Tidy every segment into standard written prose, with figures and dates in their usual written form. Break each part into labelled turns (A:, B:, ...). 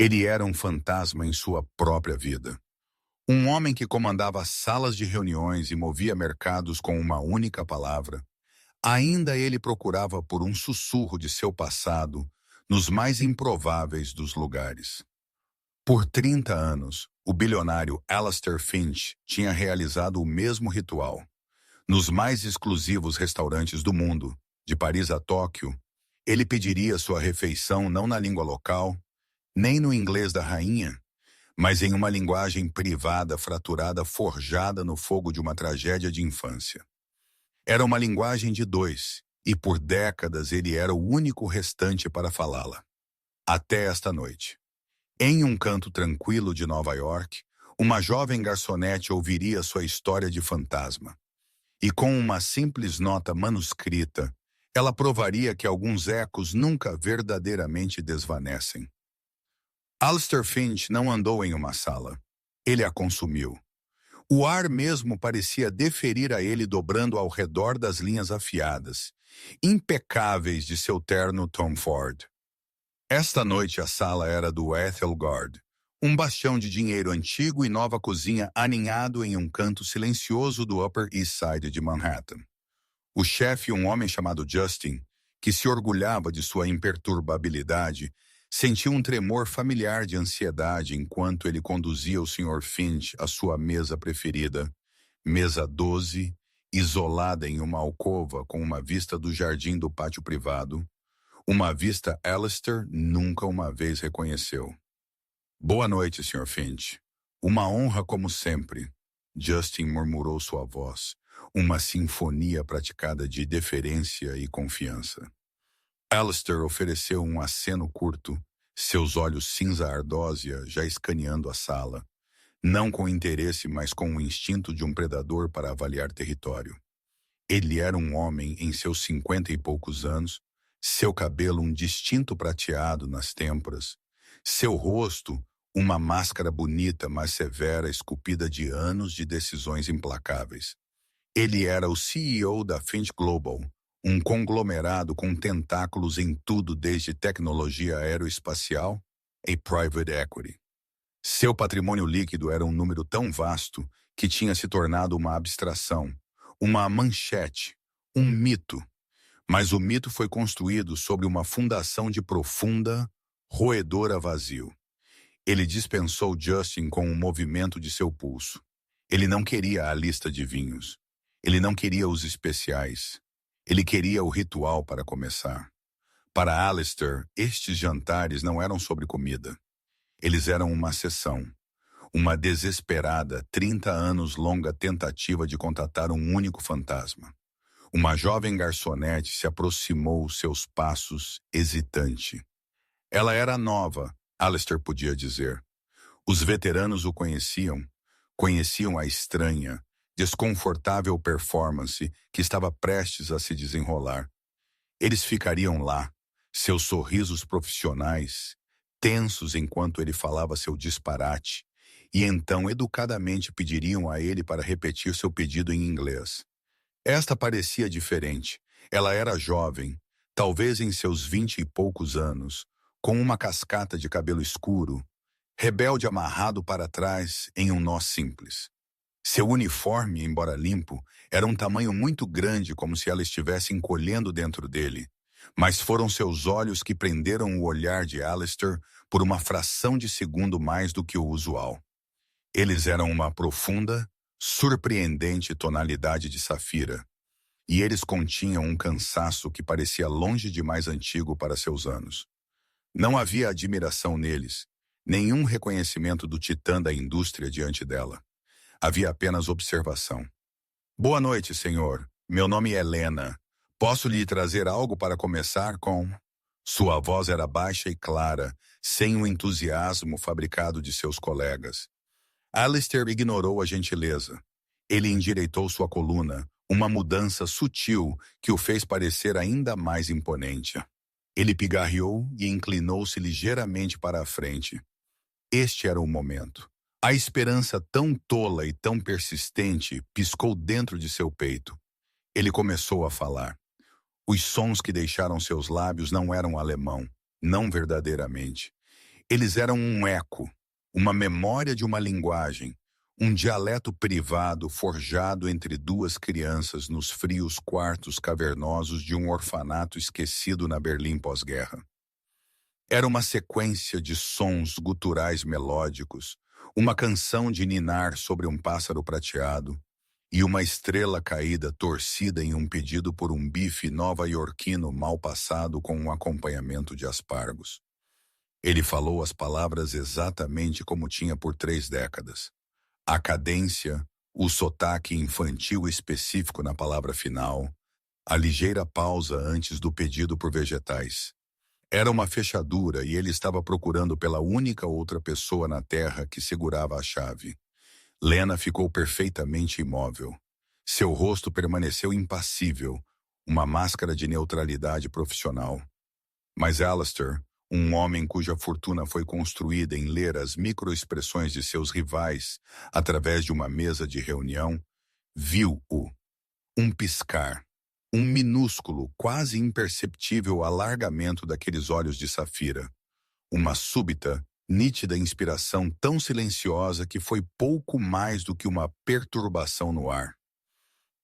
A: Ele era um fantasma em sua própria vida. Um homem que comandava salas de reuniões e movia mercados com uma única palavra. Ainda ele procurava por um sussurro de seu passado nos mais improváveis dos lugares. Por 30 anos, o bilionário Alastair Finch tinha realizado o mesmo ritual. Nos mais exclusivos restaurantes do mundo, de Paris a Tóquio, ele pediria sua refeição não na língua local, nem no inglês da rainha, mas em uma linguagem privada, fraturada, forjada no fogo de uma tragédia de infância. Era uma linguagem de dois, e por décadas ele era o único restante para falá-la. Até esta noite. Em um canto tranquilo de Nova York, uma jovem garçonete ouviria sua história de fantasma. E com uma simples nota manuscrita, ela provaria que alguns ecos nunca verdadeiramente desvanecem. Alastair Finch não andou em uma sala. Ele a consumiu. O ar mesmo parecia deferir a ele dobrando ao redor das linhas afiadas, impecáveis de seu terno Tom Ford. Esta noite a sala era do Ethelgard, um bastião de dinheiro antigo e nova cozinha aninhado em um canto silencioso do Upper East Side de Manhattan. O chefe, um homem chamado Justin, que se orgulhava de sua imperturbabilidade, sentiu um tremor familiar de ansiedade enquanto ele conduzia o Sr. Finch à sua mesa preferida, mesa 12, isolada em uma alcova com uma vista do jardim do pátio privado, uma vista Alastair nunca uma vez reconheceu. Boa noite, Sr. Finch. Uma honra como sempre, Justin murmurou sua voz, uma sinfonia praticada de deferência e confiança. Alastair ofereceu um aceno curto, seus olhos cinza ardósia já escaneando a sala, não com interesse, mas com o instinto de um predador para avaliar território. Ele era um homem em seus 50 e poucos anos, seu cabelo um distinto prateado nas têmporas, seu rosto uma máscara bonita, mas severa, esculpida de anos de decisões implacáveis. Ele era o CEO da Finch Global, um conglomerado com tentáculos em tudo desde tecnologia aeroespacial e private equity. Seu patrimônio líquido era um número tão vasto que tinha se tornado uma abstração, uma manchete, um mito. Mas o mito foi construído sobre uma fundação de profunda, roedora vazio. Ele dispensou Justin com um movimento de seu pulso. Ele não queria a lista de vinhos. Ele não queria os especiais. Ele queria o ritual para começar. Para Alastair, estes jantares não eram sobre comida. Eles eram uma sessão. Uma desesperada, 30 anos longa tentativa de contatar um único fantasma. Uma jovem garçonete se aproximou seus passos, hesitante. Ela era nova, Alastair podia dizer. Os veteranos o conheciam a estranha, desconfortável performance que estava prestes a se desenrolar. Eles ficariam lá, seus sorrisos profissionais, tensos enquanto ele falava seu disparate, e então educadamente pediriam a ele para repetir seu pedido em inglês. Esta parecia diferente. Ela era jovem, talvez em seus 20 e poucos anos, com uma cascata de cabelo escuro, rebelde amarrado para trás em um nó simples. Seu uniforme, embora limpo, era um tamanho muito grande, como se ela estivesse encolhendo dentro dele. Mas foram seus olhos que prenderam o olhar de Alastair por uma fração de segundo mais do que o usual. Eles eram uma profunda, surpreendente tonalidade de safira, e eles continham um cansaço que parecia longe demais antigo para seus anos. Não havia admiração neles, nenhum reconhecimento do titã da indústria diante dela. Havia apenas observação. Boa noite, senhor. Meu nome é Helena. Posso lhe trazer algo para começar com... Sua voz era baixa e clara, sem o entusiasmo fabricado de seus colegas. Alastair ignorou a gentileza. Ele endireitou sua coluna, uma mudança sutil que o fez parecer ainda mais imponente. Ele pigarreou e inclinou-se ligeiramente para a frente. Este era o momento. A esperança tão tola e tão persistente piscou dentro de seu peito. Ele começou a falar. Os sons que deixaram seus lábios não eram alemão, não verdadeiramente. Eles eram um eco, uma memória de uma linguagem, um dialeto privado forjado entre duas crianças nos frios quartos cavernosos de um orfanato esquecido na Berlim pós-guerra. Era uma sequência de sons guturais melódicos, uma canção de ninar sobre um pássaro prateado e uma estrela caída torcida em um pedido por um bife nova-iorquino mal passado com um acompanhamento de aspargos. Ele falou as palavras exatamente como tinha por 3 décadas. A cadência, o sotaque infantil específico na palavra final, a ligeira pausa antes do pedido por vegetais. Era uma fechadura e ele estava procurando pela única outra pessoa na Terra que segurava a chave. Lena ficou perfeitamente imóvel. Seu rosto permaneceu impassível, uma máscara de neutralidade profissional. Mas Alistair, um homem cuja fortuna foi construída em ler as microexpressões de seus rivais através de uma mesa de reunião, viu-o. Um piscar, um minúsculo, quase imperceptível alargamento daqueles olhos de safira. Uma súbita, nítida inspiração tão silenciosa que foi pouco mais do que uma perturbação no ar.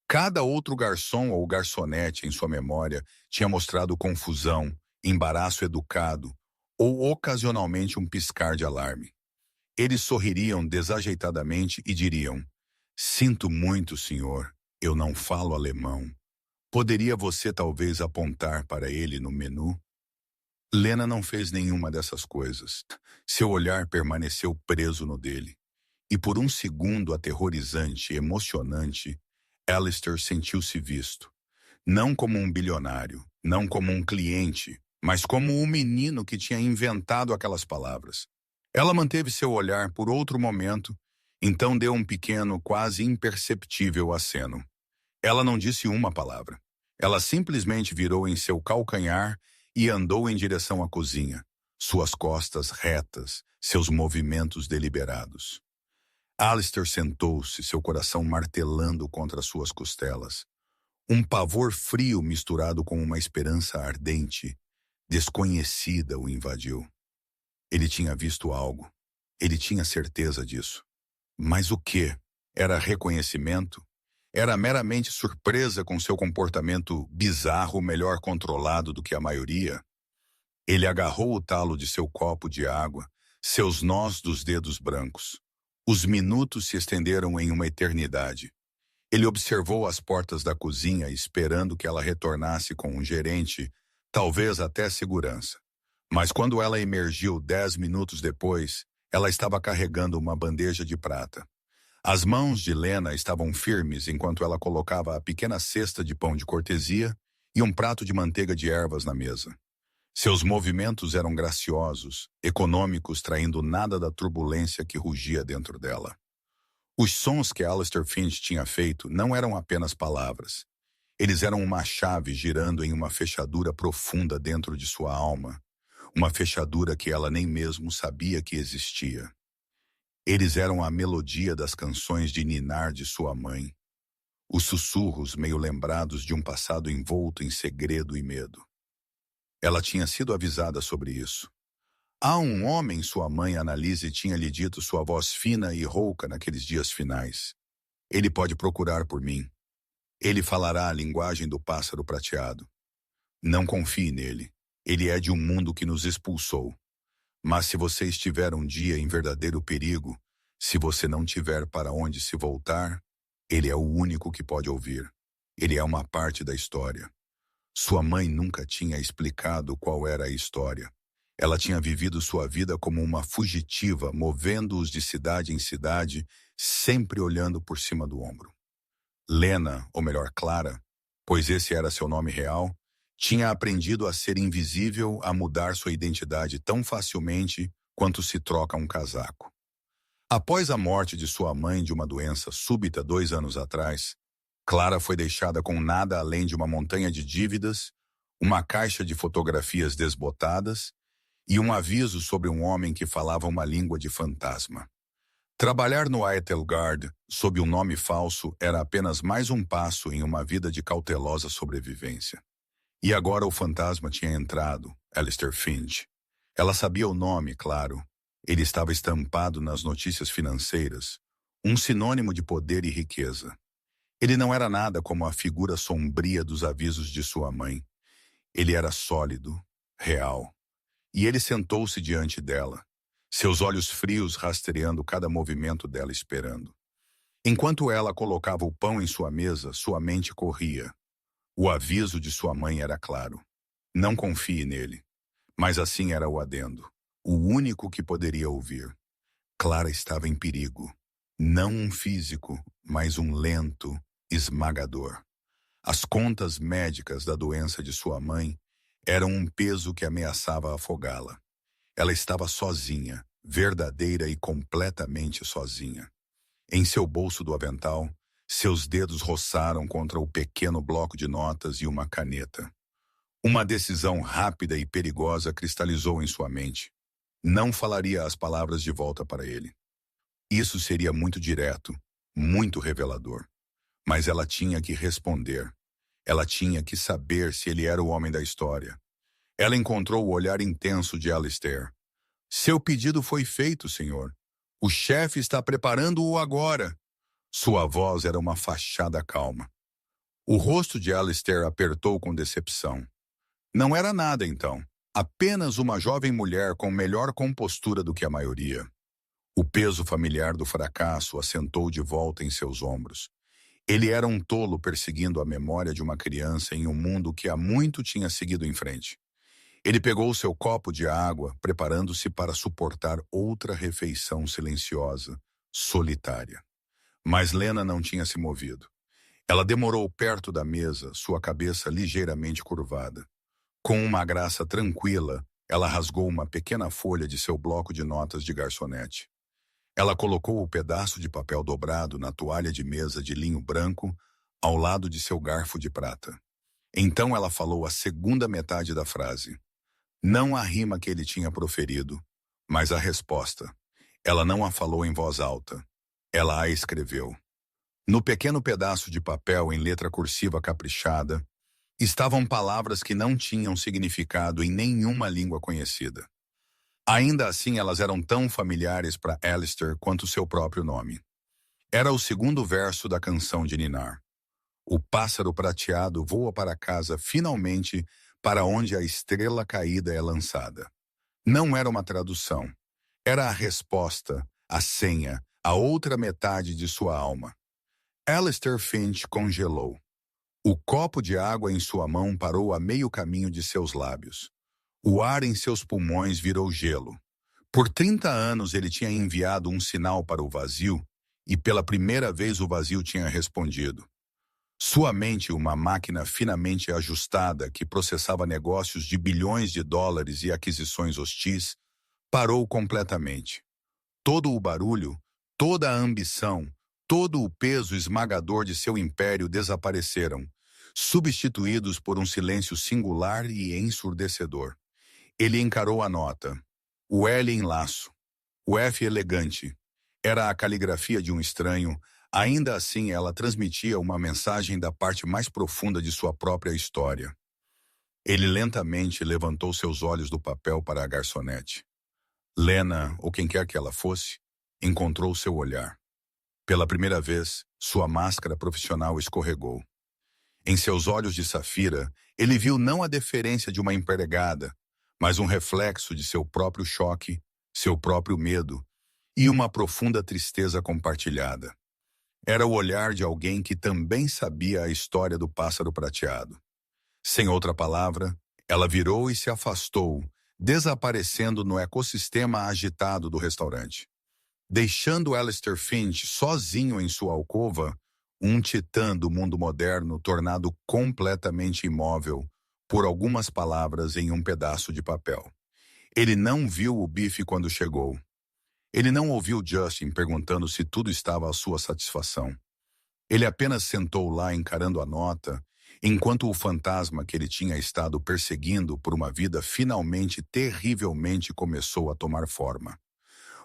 A: Cada outro garçom ou garçonete em sua memória tinha mostrado confusão, embaraço educado ou ocasionalmente um piscar de alarme. Eles sorririam desajeitadamente e diriam: "Sinto muito, senhor, eu não falo alemão. Poderia você talvez apontar para ele no menu?" Lena não fez nenhuma dessas coisas. Seu olhar permaneceu preso no dele. E por um segundo aterrorizante e emocionante, Alistair sentiu-se visto. Não como um bilionário, não como um cliente, mas como o menino que tinha inventado aquelas palavras. Ela manteve seu olhar por outro momento, então deu um pequeno, quase imperceptível aceno. Ela não disse uma palavra. Ela simplesmente virou em seu calcanhar e andou em direção à cozinha, suas costas retas, seus movimentos deliberados. Alistair sentou-se, seu coração martelando contra suas costelas. Um pavor frio misturado com uma esperança ardente, desconhecida, o invadiu. Ele tinha visto algo. Ele tinha certeza disso. Mas o quê? Era reconhecimento? Era meramente surpresa com seu comportamento bizarro, melhor controlado do que a maioria? Ele agarrou o talo de seu copo de água, seus nós dos dedos brancos. Os minutos se estenderam em uma eternidade. Ele observou as portas da cozinha esperando que ela retornasse com um gerente, talvez até segurança. Mas quando ela emergiu 10 minutos depois, ela estava carregando uma bandeja de prata. As mãos de Lena estavam firmes enquanto ela colocava a pequena cesta de pão de cortesia e um prato de manteiga de ervas na mesa. Seus movimentos eram graciosos, econômicos, traindo nada da turbulência que rugia dentro dela. Os sons que Alistair Finch tinha feito não eram apenas palavras. Eles eram uma chave girando em uma fechadura profunda dentro de sua alma, uma fechadura que ela nem mesmo sabia que existia. Eles eram a melodia das canções de ninar de sua mãe, os sussurros meio lembrados de um passado envolto em segredo e medo. Ela tinha sido avisada sobre isso. Há um homem, sua mãe Annalise tinha lhe dito, sua voz fina e rouca naqueles dias finais. Ele pode procurar por mim. Ele falará a linguagem do pássaro prateado. Não confie nele. Ele é de um mundo que nos expulsou. Mas se você estiver um dia em verdadeiro perigo, se você não tiver para onde se voltar, ele é o único que pode ouvir. Ele é uma parte da história. Sua mãe nunca tinha explicado qual era a história. Ela tinha vivido sua vida como uma fugitiva, movendo-os de cidade em cidade, sempre olhando por cima do ombro. Lena, ou melhor, Clara, pois esse era seu nome real, tinha aprendido a ser invisível, a mudar sua identidade tão facilmente quanto se troca um casaco. Após a morte de sua mãe de uma doença súbita 2 anos atrás, Clara foi deixada com nada além de uma montanha de dívidas, uma caixa de fotografias desbotadas e um aviso sobre um homem que falava uma língua de fantasma. Trabalhar no Eitelgard sob um nome falso era apenas mais um passo em uma vida de cautelosa sobrevivência. E agora o fantasma tinha entrado, Alistair Finch. Ela sabia o nome, claro. Ele estava estampado nas notícias financeiras, um sinônimo de poder e riqueza. Ele não era nada como a figura sombria dos avisos de sua mãe. Ele era sólido, real. E ele sentou-se diante dela, seus olhos frios rastreando cada movimento dela esperando. Enquanto ela colocava o pão em sua mesa, sua mente corria. O aviso de sua mãe era claro. Não confie nele. Mas assim era o adendo. O único que poderia ouvir. Clara estava em perigo. Não um físico, mas um lento, esmagador. As contas médicas da doença de sua mãe eram um peso que ameaçava afogá-la. Ela estava sozinha, verdadeira e completamente sozinha. Em seu bolso do avental, seus dedos roçaram contra o pequeno bloco de notas e uma caneta. Uma decisão rápida e perigosa cristalizou em sua mente. Não falaria as palavras de volta para ele. Isso seria muito direto, muito revelador. Mas ela tinha que responder. Ela tinha que saber se ele era o homem da história. Ela encontrou o olhar intenso de Alistair. Seu pedido foi feito, senhor. O chefe está preparando-o agora. Sua voz era uma fachada calma. O rosto de Alistair apertou com decepção. Não era nada, então. Apenas uma jovem mulher com melhor compostura do que a maioria. O peso familiar do fracasso assentou de volta em seus ombros. Ele era um tolo perseguindo a memória de uma criança em um mundo que há muito tinha seguido em frente. Ele pegou seu copo de água, preparando-se para suportar outra refeição silenciosa, solitária. Mas Lena não tinha se movido. Ela demorou perto da mesa, sua cabeça ligeiramente curvada. Com uma graça tranquila, ela rasgou uma pequena folha de seu bloco de notas de garçonete. Ela colocou o pedaço de papel dobrado na toalha de mesa de linho branco, ao lado de seu garfo de prata. Então ela falou a segunda metade da frase. Não a rima que ele tinha proferido, mas a resposta. Ela não a falou em voz alta. Ela a escreveu. No pequeno pedaço de papel em letra cursiva caprichada, estavam palavras que não tinham significado em nenhuma língua conhecida. Ainda assim, elas eram tão familiares para Alistair quanto seu próprio nome. Era o segundo verso da canção de Ninar. O pássaro prateado voa para casa finalmente para onde a estrela caída é lançada. Não era uma tradução. Era a resposta, a senha, a outra metade de sua alma. Alistair Finch congelou. O copo de água em sua mão parou a meio caminho de seus lábios. O ar em seus pulmões virou gelo. Por 30 anos ele tinha enviado um sinal para o vazio e pela primeira vez o vazio tinha respondido. Sua mente, uma máquina finamente ajustada que processava negócios de bilhões de dólares e aquisições hostis, parou completamente. Todo o barulho, toda a ambição, todo o peso esmagador de seu império desapareceram, substituídos por um silêncio singular e ensurdecedor. Ele encarou a nota. O L em laço. O F elegante. Era a caligrafia de um estranho. Ainda assim, ela transmitia uma mensagem da parte mais profunda de sua própria história. Ele lentamente levantou seus olhos do papel para a garçonete. Lena, ou quem quer que ela fosse, encontrou seu olhar. Pela primeira vez, sua máscara profissional escorregou. Em seus olhos de safira, ele viu não a deferência de uma empregada, mas um reflexo de seu próprio choque, seu próprio medo e uma profunda tristeza compartilhada. Era o olhar de alguém que também sabia a história do pássaro prateado. Sem outra palavra, ela virou e se afastou, desaparecendo no ecossistema agitado do restaurante. Deixando Alistair Finch sozinho em sua alcova, um titã do mundo moderno tornado completamente imóvel por algumas palavras em um pedaço de papel. Ele não viu o Bife quando chegou. Ele não ouviu Justin perguntando se tudo estava à sua satisfação. Ele apenas sentou lá encarando a nota, enquanto o fantasma que ele tinha estado perseguindo por uma vida finalmente terrivelmente começou a tomar forma.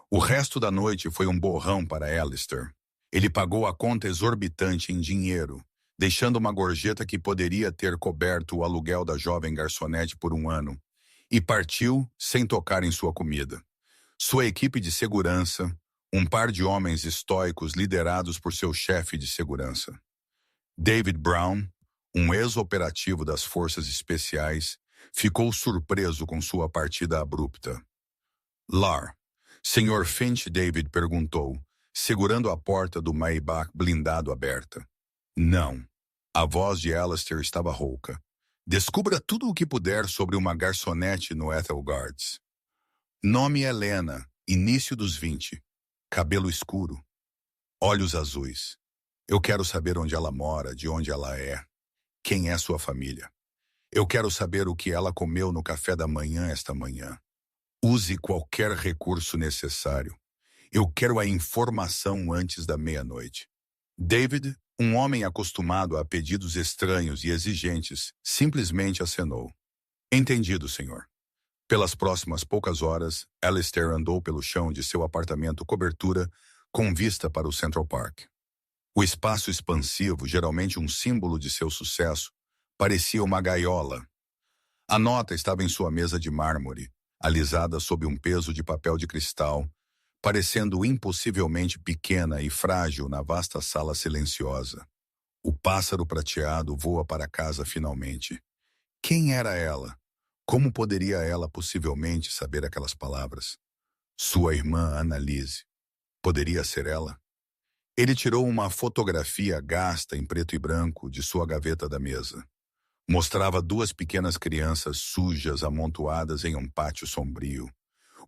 A: O resto da noite foi um borrão para Alistair. Ele pagou a conta exorbitante em dinheiro, deixando uma gorjeta que poderia ter coberto o aluguel da jovem garçonete por um ano, e partiu sem tocar em sua comida. Sua equipe de segurança, um par de homens estoicos liderados por seu chefe de segurança. David Brown, um ex-operativo das forças especiais, ficou surpreso com sua partida abrupta. Lar, Sr. Finch, David perguntou, segurando a porta do Maybach blindado aberta. Não. A voz de Alistair estava rouca. Descubra tudo o que puder sobre uma garçonete no Ethel Guards. Nome Helena, início dos 20. Cabelo escuro. Olhos azuis. Eu quero saber onde ela mora, de onde ela é. Quem é sua família. Eu quero saber o que ela comeu no café da manhã esta manhã. Use qualquer recurso necessário. Eu quero a informação antes da meia-noite. David, um homem acostumado a pedidos estranhos e exigentes, simplesmente acenou. Entendido, senhor. Pelas próximas poucas horas, Alistair andou pelo chão de seu apartamento cobertura com vista para o Central Park. O espaço expansivo, geralmente um símbolo de seu sucesso, parecia uma gaiola. A nota estava em sua mesa de mármore, alisada sob um peso de papel de cristal, parecendo impossivelmente pequena e frágil na vasta sala silenciosa. O pássaro prateado voa para casa finalmente. Quem era ela? Como poderia ela possivelmente saber aquelas palavras? Sua irmã Annalise. Poderia ser ela? Ele tirou uma fotografia gasta em preto e branco de sua gaveta da mesa. Mostrava duas pequenas crianças sujas amontoadas em um pátio sombrio.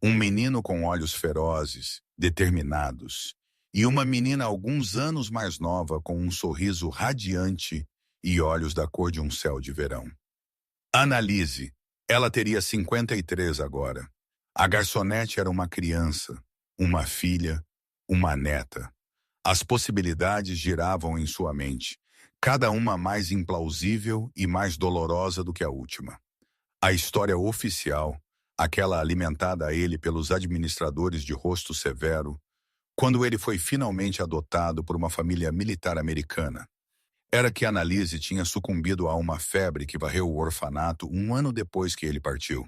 A: Um menino com olhos ferozes, determinados, e uma menina alguns anos mais nova com um sorriso radiante e olhos da cor de um céu de verão. Annalise. Ela teria 53 agora. A garçonete era uma criança, uma filha, uma neta. As possibilidades giravam em sua mente, cada uma mais implausível e mais dolorosa do que a última. A história oficial, aquela alimentada a ele pelos administradores de rosto severo, quando ele foi finalmente adotado por uma família militar americana, era que Annalise tinha sucumbido a uma febre que varreu o orfanato um ano depois que ele partiu.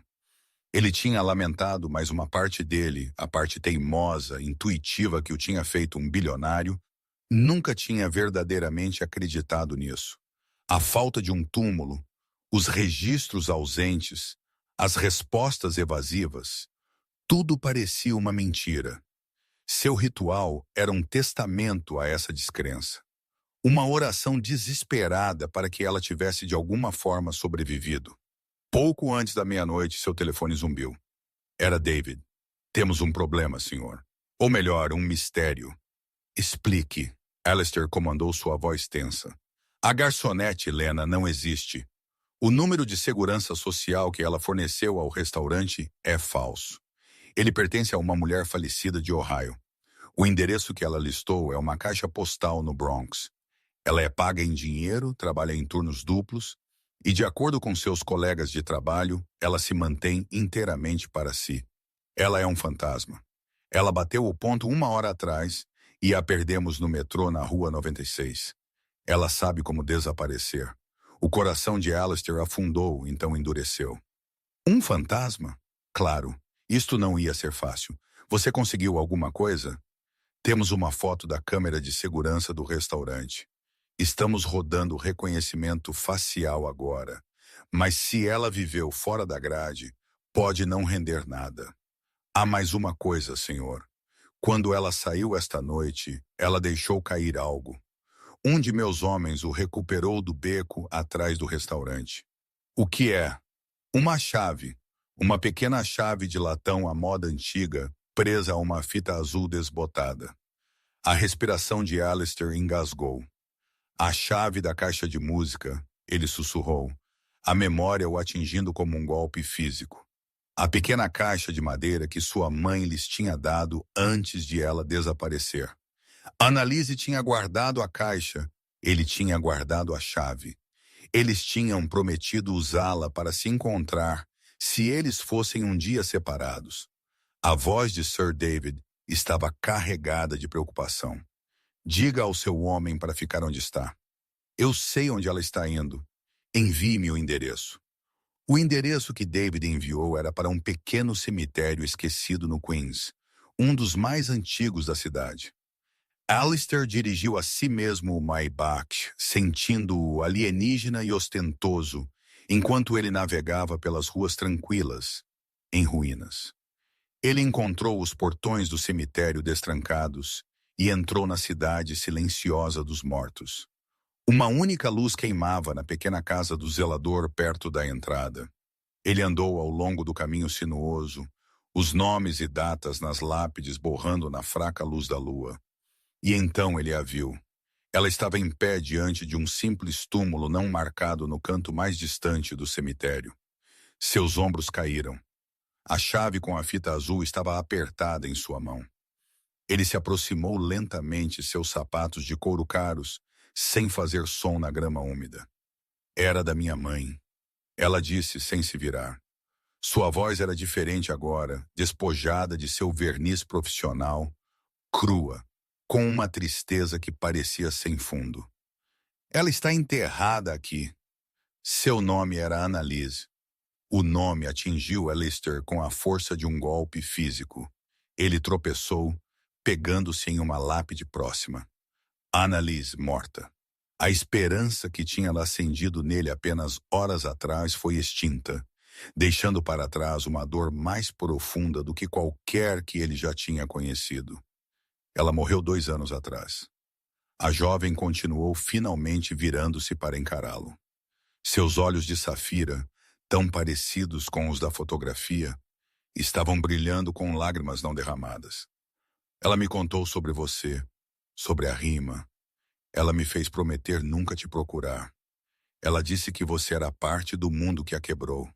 A: Ele tinha lamentado, mas uma parte dele, a parte teimosa, intuitiva que o tinha feito um bilionário, nunca tinha verdadeiramente acreditado nisso. A falta de um túmulo, os registros ausentes, as respostas evasivas, tudo parecia uma mentira. Seu ritual era um testamento a essa descrença. Uma oração desesperada para que ela tivesse de alguma forma sobrevivido. Pouco antes da meia-noite, seu telefone zumbiu. Era David. Temos um problema, senhor. Ou melhor, um mistério. Explique. Alistair comandou sua voz tensa. A garçonete, Lena, não existe. O número de segurança social que ela forneceu ao restaurante é falso. Ele pertence a uma mulher falecida de Ohio. O endereço que ela listou é uma caixa postal no Bronx. Ela é paga em dinheiro, trabalha em turnos duplos e, de acordo com seus colegas de trabalho, ela se mantém inteiramente para si. Ela é um fantasma. Ela bateu o ponto 1 hora atrás e a perdemos no metrô na Rua 96. Ela sabe como desaparecer. O coração de Alistair afundou, então endureceu. Um fantasma? Claro, isto não ia ser fácil. Você conseguiu alguma coisa? Temos uma foto da câmera de segurança do restaurante. Estamos rodando o reconhecimento facial agora. Mas se ela viveu fora da grade, pode não render nada. Há mais uma coisa, senhor. Quando ela saiu esta noite, ela deixou cair algo. Um de meus homens o recuperou do beco atrás do restaurante. O que é? Uma chave. Uma pequena chave de latão à moda antiga, presa a uma fita azul desbotada. A respiração de Alistair engasgou. A chave da caixa de música, ele sussurrou, a memória o atingindo como um golpe físico. A pequena caixa de madeira que sua mãe lhes tinha dado antes de ela desaparecer. Annalise tinha guardado a caixa, ele tinha guardado a chave. Eles tinham prometido usá-la para se encontrar se eles fossem um dia separados. A voz de Sir David estava carregada de preocupação. Diga ao seu homem para ficar onde está. Eu sei onde ela está indo. Envie-me o endereço. O endereço que David enviou era para um pequeno cemitério esquecido no Queens, um dos mais antigos da cidade. Alistair dirigiu a si mesmo o Maybach, sentindo-o alienígena e ostentoso, enquanto ele navegava pelas ruas tranquilas, em ruínas. Ele encontrou os portões do cemitério destrancados e entrou na cidade silenciosa dos mortos. Uma única luz queimava na pequena casa do zelador perto da entrada. Ele andou ao longo do caminho sinuoso, os nomes e datas nas lápides borrando na fraca luz da lua. E então ele a viu. Ela estava em pé diante de um simples túmulo não marcado no canto mais distante do cemitério. Seus ombros caíram. A chave com a fita azul estava apertada em sua mão. Ele se aproximou lentamente, seus sapatos de couro caros, sem fazer som na grama úmida. Era da minha mãe. Ela disse sem se virar. Sua voz era diferente agora, despojada de seu verniz profissional, crua, com uma tristeza que parecia sem fundo. Ela está enterrada aqui. Seu nome era Annalise. O nome atingiu Alistair com a força de um golpe físico. Ele tropeçou, pegando-se em uma lápide próxima. Annalise morta. A esperança que tinha acendido nele apenas horas atrás foi extinta, deixando para trás uma dor mais profunda do que qualquer que ele já tinha conhecido. Ela morreu 2 anos atrás. A jovem continuou finalmente virando-se para encará-lo. Seus olhos de safira, tão parecidos com os da fotografia, estavam brilhando com lágrimas não derramadas. Ela me contou sobre você, sobre a rima. Ela me fez prometer nunca te procurar. Ela disse que você era parte do mundo que a quebrou.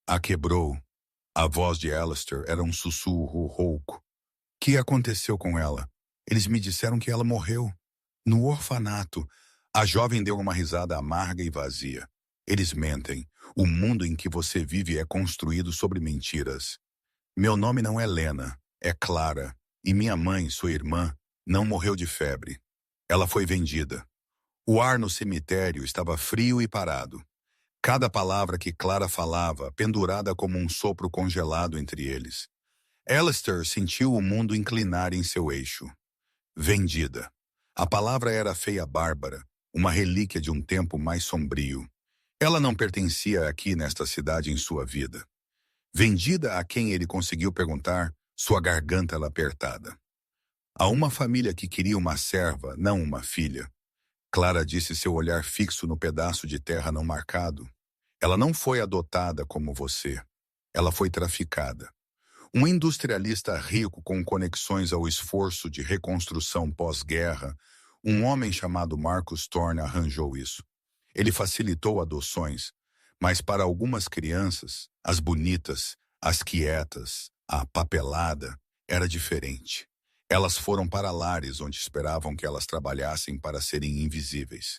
A: A quebrou. A voz de Alistair era um sussurro rouco. Que aconteceu com ela? Eles me disseram que ela morreu. No orfanato. A jovem deu uma risada amarga e vazia. Eles mentem. O mundo em que você vive é construído sobre mentiras. Meu nome não é Lena, é Clara. E minha mãe, sua irmã, não morreu de febre. Ela foi vendida. O ar no cemitério estava frio e parado. Cada palavra que Clara falava, pendurada como um sopro congelado entre eles. Alistair sentiu o mundo inclinar em seu eixo. Vendida. A palavra era feia bárbara, uma relíquia de um tempo mais sombrio. Ela não pertencia aqui nesta cidade em sua vida. Vendida a quem ele conseguiu perguntar, sua garganta apertada. A uma família que queria uma serva, não uma filha. Clara disse, seu olhar fixo no pedaço de terra não marcado. Ela não foi adotada como você. Ela foi traficada. Um industrialista rico com conexões ao esforço de reconstrução pós-guerra, um homem chamado Marcus Thorne arranjou isso. Ele facilitou adoções, mas para algumas crianças, as bonitas, as quietas, a papelada, era diferente. Elas foram para lares onde esperavam que elas trabalhassem para serem invisíveis.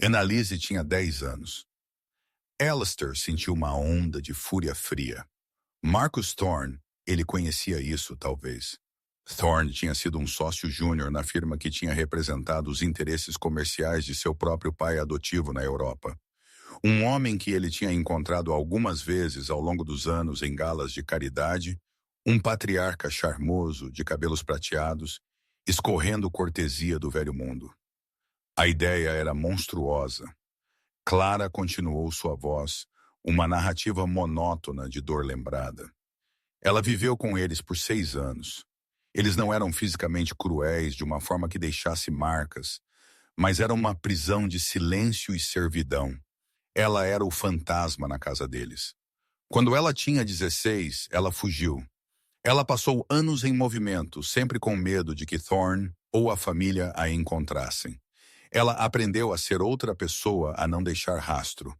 A: Annalise tinha 10 anos. Alistair sentiu uma onda de fúria fria. Marcus Thorne, ele conhecia isso, talvez. Thorne tinha sido um sócio júnior na firma que tinha representado os interesses comerciais de seu próprio pai adotivo na Europa. Um homem que ele tinha encontrado algumas vezes ao longo dos anos em galas de caridade, um patriarca charmoso de cabelos prateados, escorrendo cortesia do velho mundo. A ideia era monstruosa. Clara continuou sua voz, uma narrativa monótona de dor lembrada. Ela viveu com eles por 6 anos. Eles não eram fisicamente cruéis de uma forma que deixasse marcas, mas era uma prisão de silêncio e servidão. Ela era o fantasma na casa deles. Quando ela tinha 16, ela fugiu. Ela passou anos em movimento, sempre com medo de que Thorne ou a família a encontrassem. Ela aprendeu a ser outra pessoa, a não deixar rastro.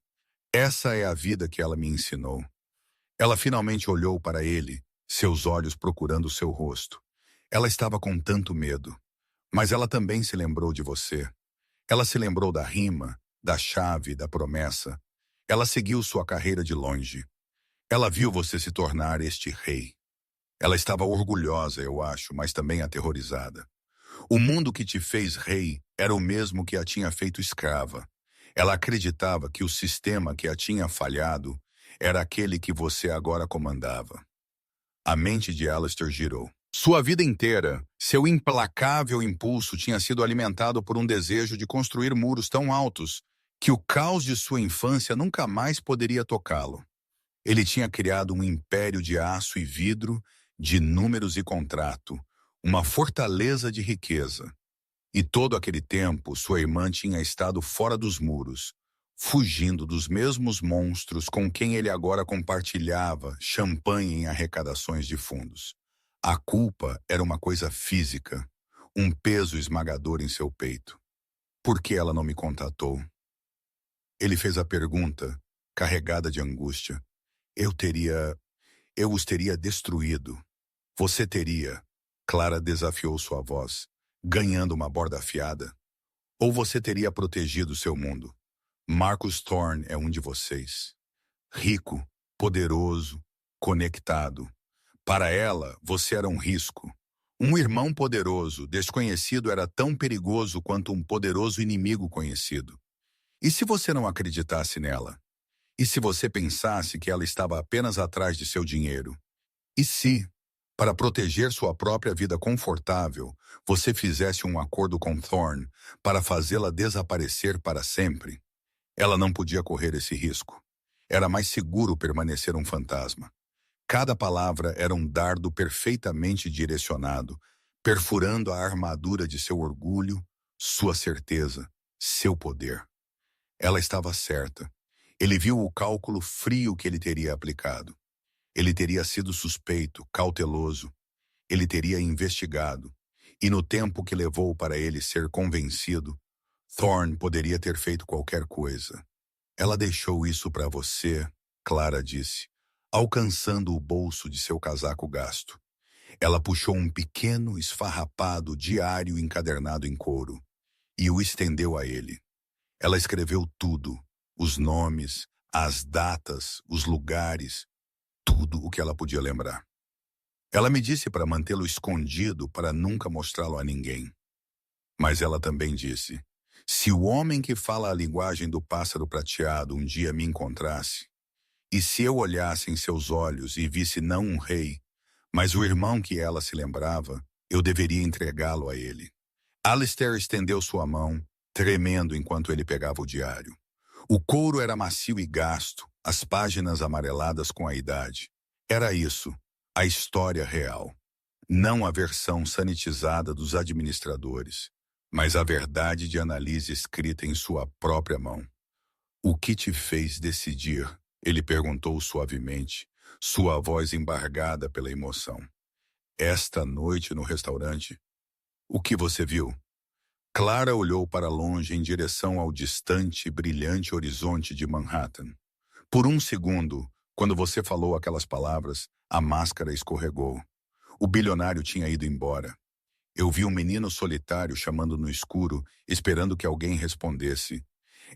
A: Essa é a vida que ela me ensinou. Ela finalmente olhou para ele, seus olhos procurando seu rosto. Ela estava com tanto medo. Mas ela também se lembrou de você. Ela se lembrou da rima, da chave, da promessa. Ela seguiu sua carreira de longe. Ela viu você se tornar este rei. Ela estava orgulhosa, eu acho, mas também aterrorizada. O mundo que te fez rei era o mesmo que a tinha feito escrava. Ela acreditava que o sistema que a tinha falhado Era aquele que você agora comandava. A mente de Alistair girou. Sua vida inteira, seu implacável impulso tinha sido alimentado por um desejo de construir muros tão altos que o caos de sua infância nunca mais poderia tocá-lo. Ele tinha criado um império de aço e vidro, de números e contrato, uma fortaleza de riqueza. E todo aquele tempo, sua irmã tinha estado fora dos muros, fugindo dos mesmos monstros com quem ele agora compartilhava champanhe em arrecadações de fundos. A culpa era uma coisa física, um peso esmagador em seu peito. Por que ela não me contatou? Ele fez a pergunta, carregada de angústia. Eu os teria destruído. Você teria, Clara desafiou sua voz, ganhando uma borda afiada. Ou você teria protegido seu mundo. Marcus Thorne é um de vocês. Rico, poderoso, conectado. Para ela, você era um risco. Um irmão poderoso, desconhecido, era tão perigoso quanto um poderoso inimigo conhecido. E se você não acreditasse nela? E se você pensasse que ela estava apenas atrás de seu dinheiro? E se, para proteger sua própria vida confortável, você fizesse um acordo com Thorne para fazê-la desaparecer para sempre? Ela não podia correr esse risco. Era mais seguro permanecer um fantasma. Cada palavra era um dardo perfeitamente direcionado, perfurando a armadura de seu orgulho, sua certeza, seu poder. Ela estava certa. Ele viu o cálculo frio que ele teria aplicado. Ele teria sido suspeito, cauteloso. Ele teria investigado. E no tempo que levou para ele ser convencido, Thorne poderia ter feito qualquer coisa. Ela deixou isso para você, Clara disse, alcançando o bolso de seu casaco gasto. Ela puxou um pequeno, esfarrapado diário encadernado em couro e o estendeu a ele. Ela escreveu tudo, os nomes, as datas, os lugares, tudo o que ela podia lembrar. Ela me disse para mantê-lo escondido para nunca mostrá-lo a ninguém. Mas ela também disse, se o homem que fala a linguagem do pássaro prateado um dia me encontrasse, e se eu olhasse em seus olhos e visse não um rei, mas o irmão que ela se lembrava, eu deveria entregá-lo a ele. Alistair estendeu sua mão, tremendo enquanto ele pegava o diário. O couro era macio e gasto, as páginas amareladas com a idade. Era isso, a história real. Não a versão sanitizada dos administradores, mas a verdade de Annalise escrita em sua própria mão. O que te fez decidir? Ele perguntou suavemente, sua voz embargada pela emoção. Esta noite no restaurante, o que você viu? Clara olhou para longe em direção ao distante e brilhante horizonte de Manhattan. Por um segundo, quando você falou aquelas palavras, a máscara escorregou. O bilionário tinha ido embora. Eu vi um menino solitário chamando no escuro, esperando que alguém respondesse.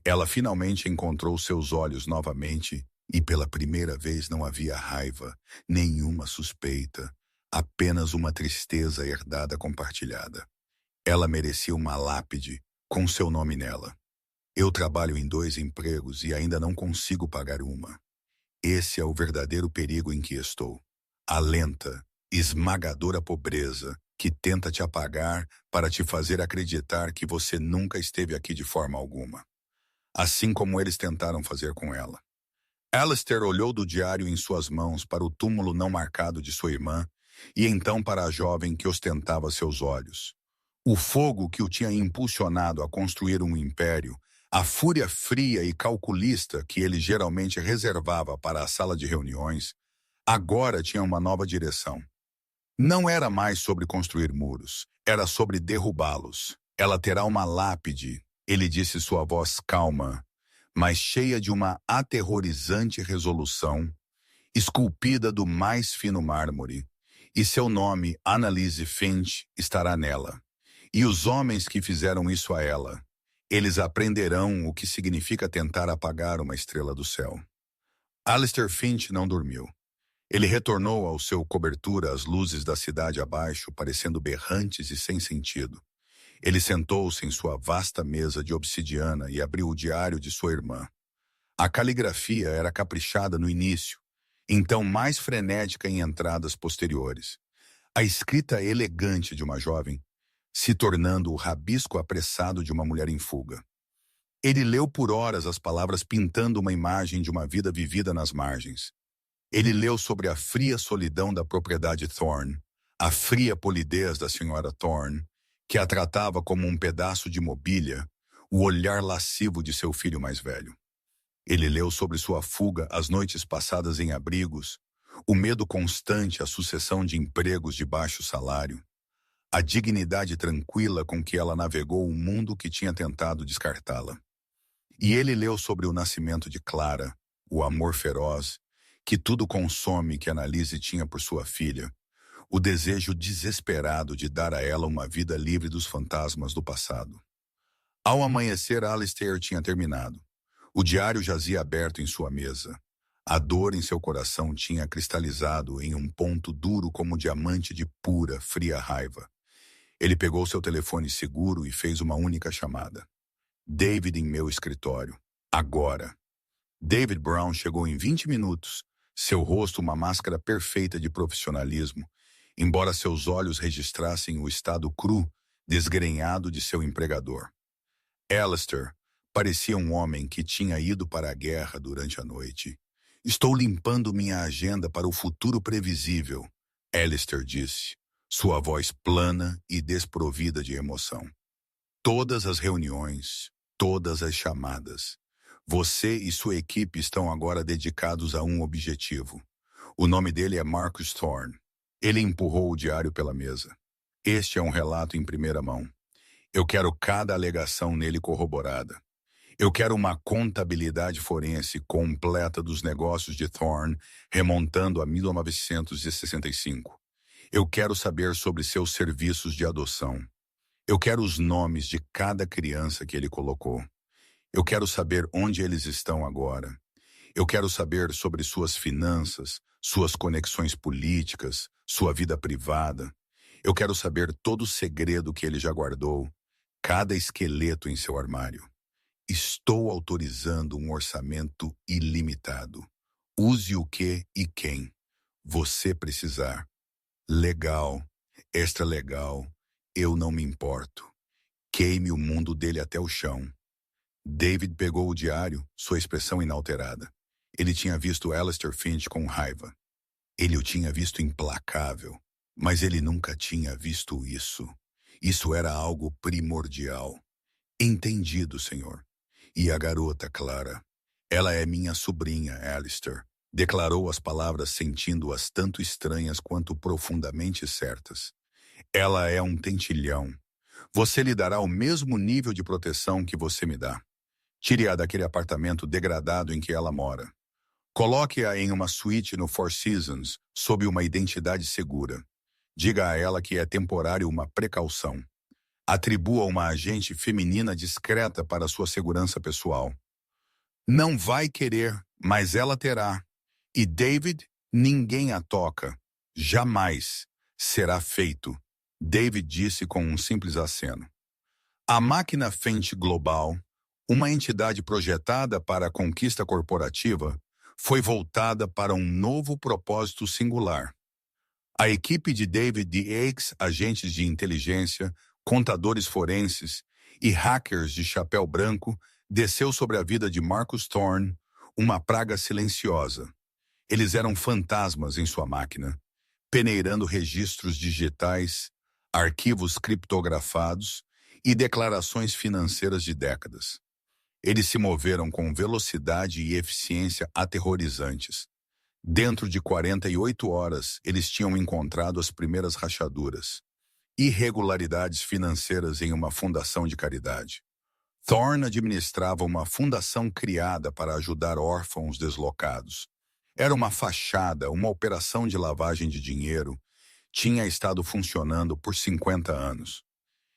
A: Ela finalmente encontrou seus olhos novamente e pela primeira vez não havia raiva, nenhuma suspeita, apenas uma tristeza herdada compartilhada. Ela merecia uma lápide com seu nome nela. Eu trabalho em 2 empregos e ainda não consigo pagar uma. Esse é o verdadeiro perigo em que estou. A lenta, esmagadora pobreza que tenta te apagar para te fazer acreditar que você nunca esteve aqui de forma alguma. Assim como eles tentaram fazer com ela. Alistair olhou do diário em suas mãos para o túmulo não marcado de sua irmã e então para a jovem que ostentava seus olhos. O fogo que o tinha impulsionado a construir um império, a fúria fria e calculista que ele geralmente reservava para a sala de reuniões, agora tinha uma nova direção. Não era mais sobre construir muros, era sobre derrubá-los. Ela terá uma lápide, ele disse sua voz calma, mas cheia de uma aterrorizante resolução, esculpida do mais fino mármore, e seu nome, Annalise Finch, estará nela. E os homens que fizeram isso a ela, eles aprenderão o que significa tentar apagar uma estrela do céu. Alistair Finch não dormiu. Ele retornou ao seu cobertura as luzes da cidade abaixo, parecendo berrantes e sem sentido. Ele sentou-se em sua vasta mesa de obsidiana e abriu o diário de sua irmã. A caligrafia era caprichada no início, então mais frenética em entradas posteriores. A escrita elegante de uma jovem, se tornando o rabisco apressado de uma mulher em fuga. Ele leu por horas as palavras pintando uma imagem de uma vida vivida nas margens. Ele leu sobre a fria solidão da propriedade Thorne, a fria polidez da senhora Thorne, que a tratava como um pedaço de mobília, o olhar lascivo de seu filho mais velho. Ele leu sobre sua fuga, as noites passadas em abrigos, o medo constante, a sucessão de empregos de baixo salário, a dignidade tranquila com que ela navegou o mundo que tinha tentado descartá-la. E ele leu sobre o nascimento de Clara, o amor feroz, que tudo consome que Annalise tinha por sua filha, o desejo desesperado de dar a ela uma vida livre dos fantasmas do passado. Ao amanhecer, Alistair tinha terminado. O diário jazia aberto em sua mesa. A dor em seu coração tinha cristalizado em um ponto duro como diamante de pura, fria raiva. Ele pegou seu telefone seguro e fez uma única chamada. David em meu escritório. Agora. David Brown chegou em 20 minutos, seu rosto uma máscara perfeita de profissionalismo, embora seus olhos registrassem o estado cru, desgrenhado de seu empregador. Alistair parecia um homem que tinha ido para a guerra durante a noite. Estou limpando minha agenda para o futuro previsível, Alistair disse, sua voz plana e desprovida de emoção. Todas as reuniões, todas as chamadas. Você e sua equipe estão agora dedicados a um objetivo. O nome dele é Marcus Thorne. Ele empurrou o diário pela mesa. Este é um relato em primeira mão. Eu quero cada alegação nele corroborada. Eu quero uma contabilidade forense completa dos negócios de Thorne, remontando a 1965. Eu quero saber sobre seus serviços de adoção. Eu quero os nomes de cada criança que ele colocou. Eu quero saber onde eles estão agora. Eu quero saber sobre suas finanças, suas conexões políticas, sua vida privada. Eu quero saber todo o segredo que ele já guardou, cada esqueleto em seu armário. Estou autorizando um orçamento ilimitado. Use o que e quem você precisar. Legal, extra legal, eu não me importo. Queime o mundo dele até o chão. David pegou o diário, sua expressão inalterada. Ele tinha visto Alistair Finch com raiva. Ele o tinha visto implacável, mas ele nunca tinha visto isso. Isso era algo primordial. Entendido, senhor. E a garota, Clara? Ela é minha sobrinha, Alistair. Declarou as palavras sentindo-as tanto estranhas quanto profundamente certas. Ela é um tentilhão. Você lhe dará o mesmo nível de proteção que você me dá. Tire-a daquele apartamento degradado em que ela mora. Coloque-a em uma suíte no Four Seasons, sob uma identidade segura. Diga a ela que é temporário uma precaução. Atribua uma agente feminina discreta para sua segurança pessoal. Não vai querer, mas ela terá. E David, ninguém a toca. Jamais será feito, David disse com um simples aceno. A máquina Fendt Global, uma entidade projetada para a conquista corporativa, foi voltada para um novo propósito singular. A equipe de David de Aix, agentes de inteligência, contadores forenses e hackers de chapéu branco, desceu sobre a vida de Marcus Thorne, uma praga silenciosa. Eles eram fantasmas em sua máquina, peneirando registros digitais, arquivos criptografados e declarações financeiras de décadas. Eles se moveram com velocidade e eficiência aterrorizantes. Dentro de 48 horas, eles tinham encontrado as primeiras rachaduras, irregularidades financeiras em uma fundação de caridade. Thorne administrava uma fundação criada para ajudar órfãos deslocados. Era uma fachada, uma operação de lavagem de dinheiro. Tinha estado funcionando por 50 anos.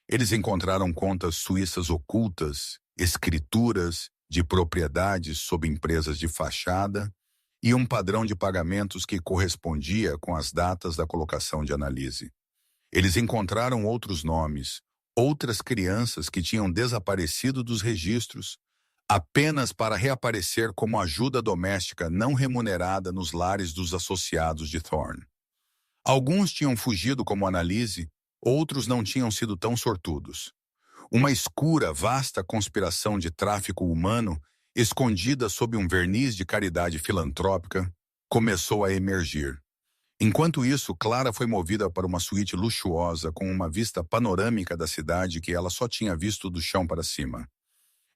A: Eles encontraram contas suíças ocultas, escrituras de propriedades sob empresas de fachada e um padrão de pagamentos que correspondia com as datas da colocação de Annalise. Eles encontraram outros nomes, outras crianças que tinham desaparecido dos registros, apenas para reaparecer como ajuda doméstica não remunerada nos lares dos associados de Thorne. Alguns tinham fugido como Annalise, outros não tinham sido tão sortudos. Uma escura, vasta conspiração de tráfico humano, escondida sob um verniz de caridade filantrópica, começou a emergir. Enquanto isso, Clara foi movida para uma suíte luxuosa com uma vista panorâmica da cidade que ela só tinha visto do chão para cima.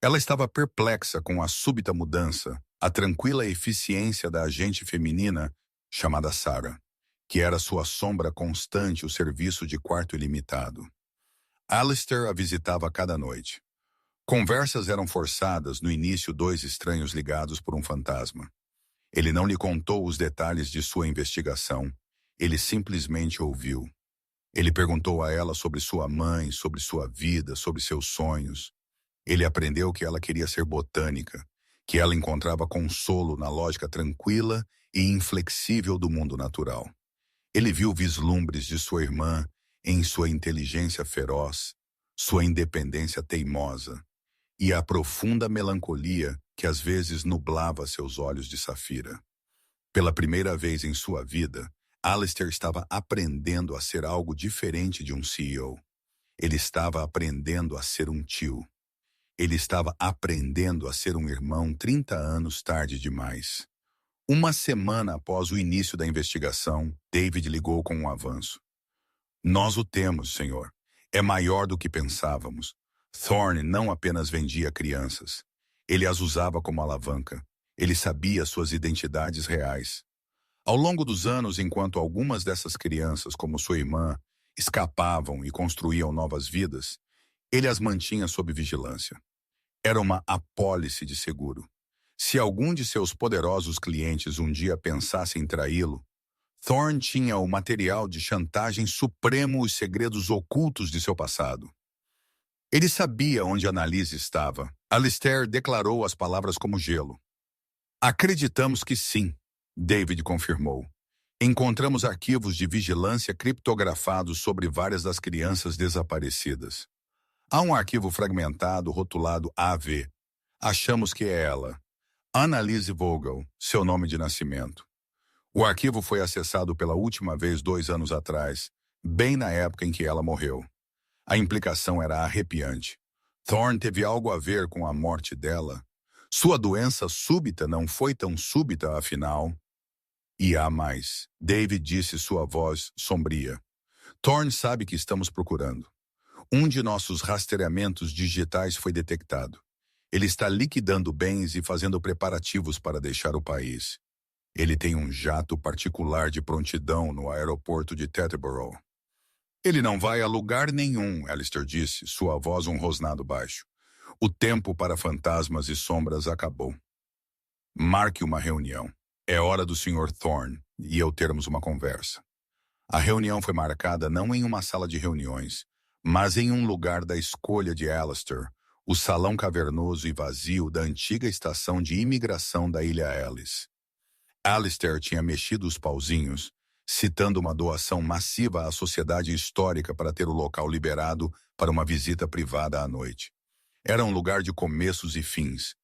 A: Ela estava perplexa com a súbita mudança, a tranquila eficiência da agente feminina chamada Sarah, que era sua sombra constante, o serviço de quarto ilimitado. Alistair a visitava cada noite. Conversas eram forçadas, no início dois estranhos ligados por um fantasma. Ele não lhe contou os detalhes de sua investigação, ele simplesmente ouviu. Ele perguntou a ela sobre sua mãe, sobre sua vida, sobre seus sonhos. Ele aprendeu que ela queria ser botânica, que ela encontrava consolo na lógica tranquila e inflexível do mundo natural. Ele viu vislumbres de sua irmã em sua inteligência feroz, sua independência teimosa e a profunda melancolia que às vezes nublava seus olhos de safira. Pela primeira vez em sua vida, Alistair estava aprendendo a ser algo diferente de um CEO. Ele estava aprendendo a ser um tio. Ele estava aprendendo a ser um irmão 30 anos tarde demais. Uma semana após o início da investigação, David ligou com um avanço. Nós o temos, senhor. É maior do que pensávamos. Thorne não apenas vendia crianças. Ele as usava como alavanca. Ele sabia suas identidades reais. Ao longo dos anos, enquanto algumas dessas crianças, como sua irmã, escapavam e construíam novas vidas, ele as mantinha sob vigilância. Era uma apólice de seguro. Se algum de seus poderosos clientes um dia pensasse em traí-lo, Thorne tinha o material de chantagem supremo, os segredos ocultos de seu passado. Ele sabia onde Annalise estava. Alistair declarou as palavras como gelo. Acreditamos que sim, David confirmou. Encontramos arquivos de vigilância criptografados sobre várias das crianças desaparecidas. Há um arquivo fragmentado rotulado AV. Achamos que é ela. Annalise Vogel, seu nome de nascimento. O arquivo foi acessado pela última vez 2 anos atrás, bem na época em que ela morreu. A implicação era arrepiante. Thorne teve algo a ver com a morte dela. Sua doença súbita não foi tão súbita, afinal. E há mais. David disse, sua voz sombria. Thorne sabe que estamos procurando. Um de nossos rastreamentos digitais foi detectado. Ele está liquidando bens e fazendo preparativos para deixar o país. Ele tem um jato particular de prontidão no aeroporto de Teterboro. Ele não vai a lugar nenhum, Alistair disse, sua voz um rosnado baixo. O tempo para fantasmas e sombras acabou. Marque uma reunião. É hora do Sr. Thorne e eu termos uma conversa. A reunião foi marcada não em uma sala de reuniões, mas em um lugar da escolha de Alistair, o salão cavernoso e vazio da antiga estação de imigração da Ilha Ellis. Alistair tinha mexido os pauzinhos, citando uma doação massiva à sociedade histórica para ter o local liberado para uma visita privada à noite. Era um lugar de começos e fins,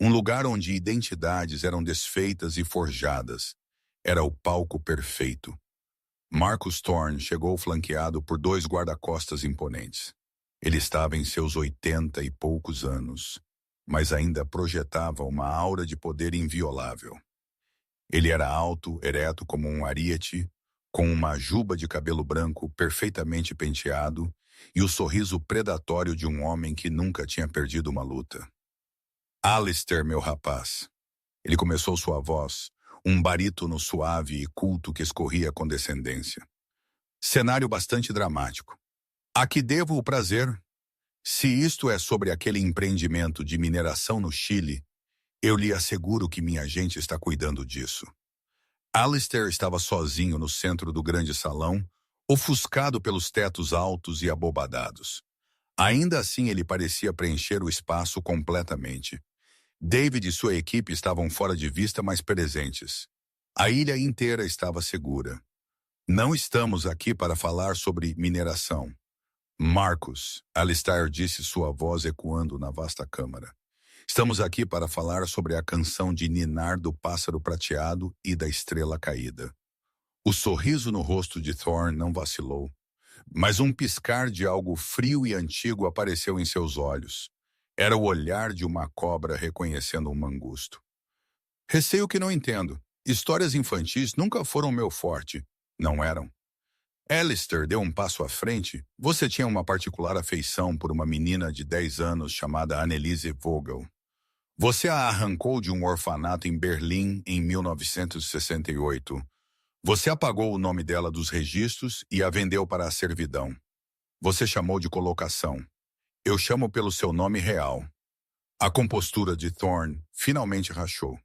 A: um lugar onde identidades eram desfeitas e forjadas. Era o palco perfeito. Marcus Thorne chegou flanqueado por 2 guarda-costas imponentes. Ele estava em seus 80 e poucos anos, mas ainda projetava uma aura de poder inviolável. Ele era alto, ereto como um ariete, com uma juba de cabelo branco perfeitamente penteado e o sorriso predatório de um homem que nunca tinha perdido uma luta. Alistair, meu rapaz. Ele começou sua voz, um barítono suave e culto que escorria com descendência. Cenário bastante dramático. A que devo o prazer? Se isto é sobre aquele empreendimento de mineração no Chile, eu lhe asseguro que minha gente está cuidando disso. Alistair estava sozinho no centro do grande salão, ofuscado pelos tetos altos e abobadados. Ainda assim, ele parecia preencher o espaço completamente. David e sua equipe estavam fora de vista, mas presentes. A ilha inteira estava segura. Não estamos aqui para falar sobre mineração. Marcus, Alistair disse, sua voz ecoando na vasta câmara. Estamos aqui para falar sobre a canção de ninar do pássaro prateado e da estrela caída. O sorriso no rosto de Thorne não vacilou, mas um piscar de algo frio e antigo apareceu em seus olhos. Era o olhar de uma cobra reconhecendo um mangusto. Receio que não entendo. Histórias infantis nunca foram meu forte. Não eram. Alistair deu um passo à frente. Você tinha uma particular afeição por uma menina de 10 anos chamada Anneliese Vogel. Você a arrancou de um orfanato em Berlim em 1968. Você apagou o nome dela dos registros e a vendeu para a servidão. Você chamou de colocação. Eu chamo pelo seu nome real. A compostura de Thorne finalmente rachou.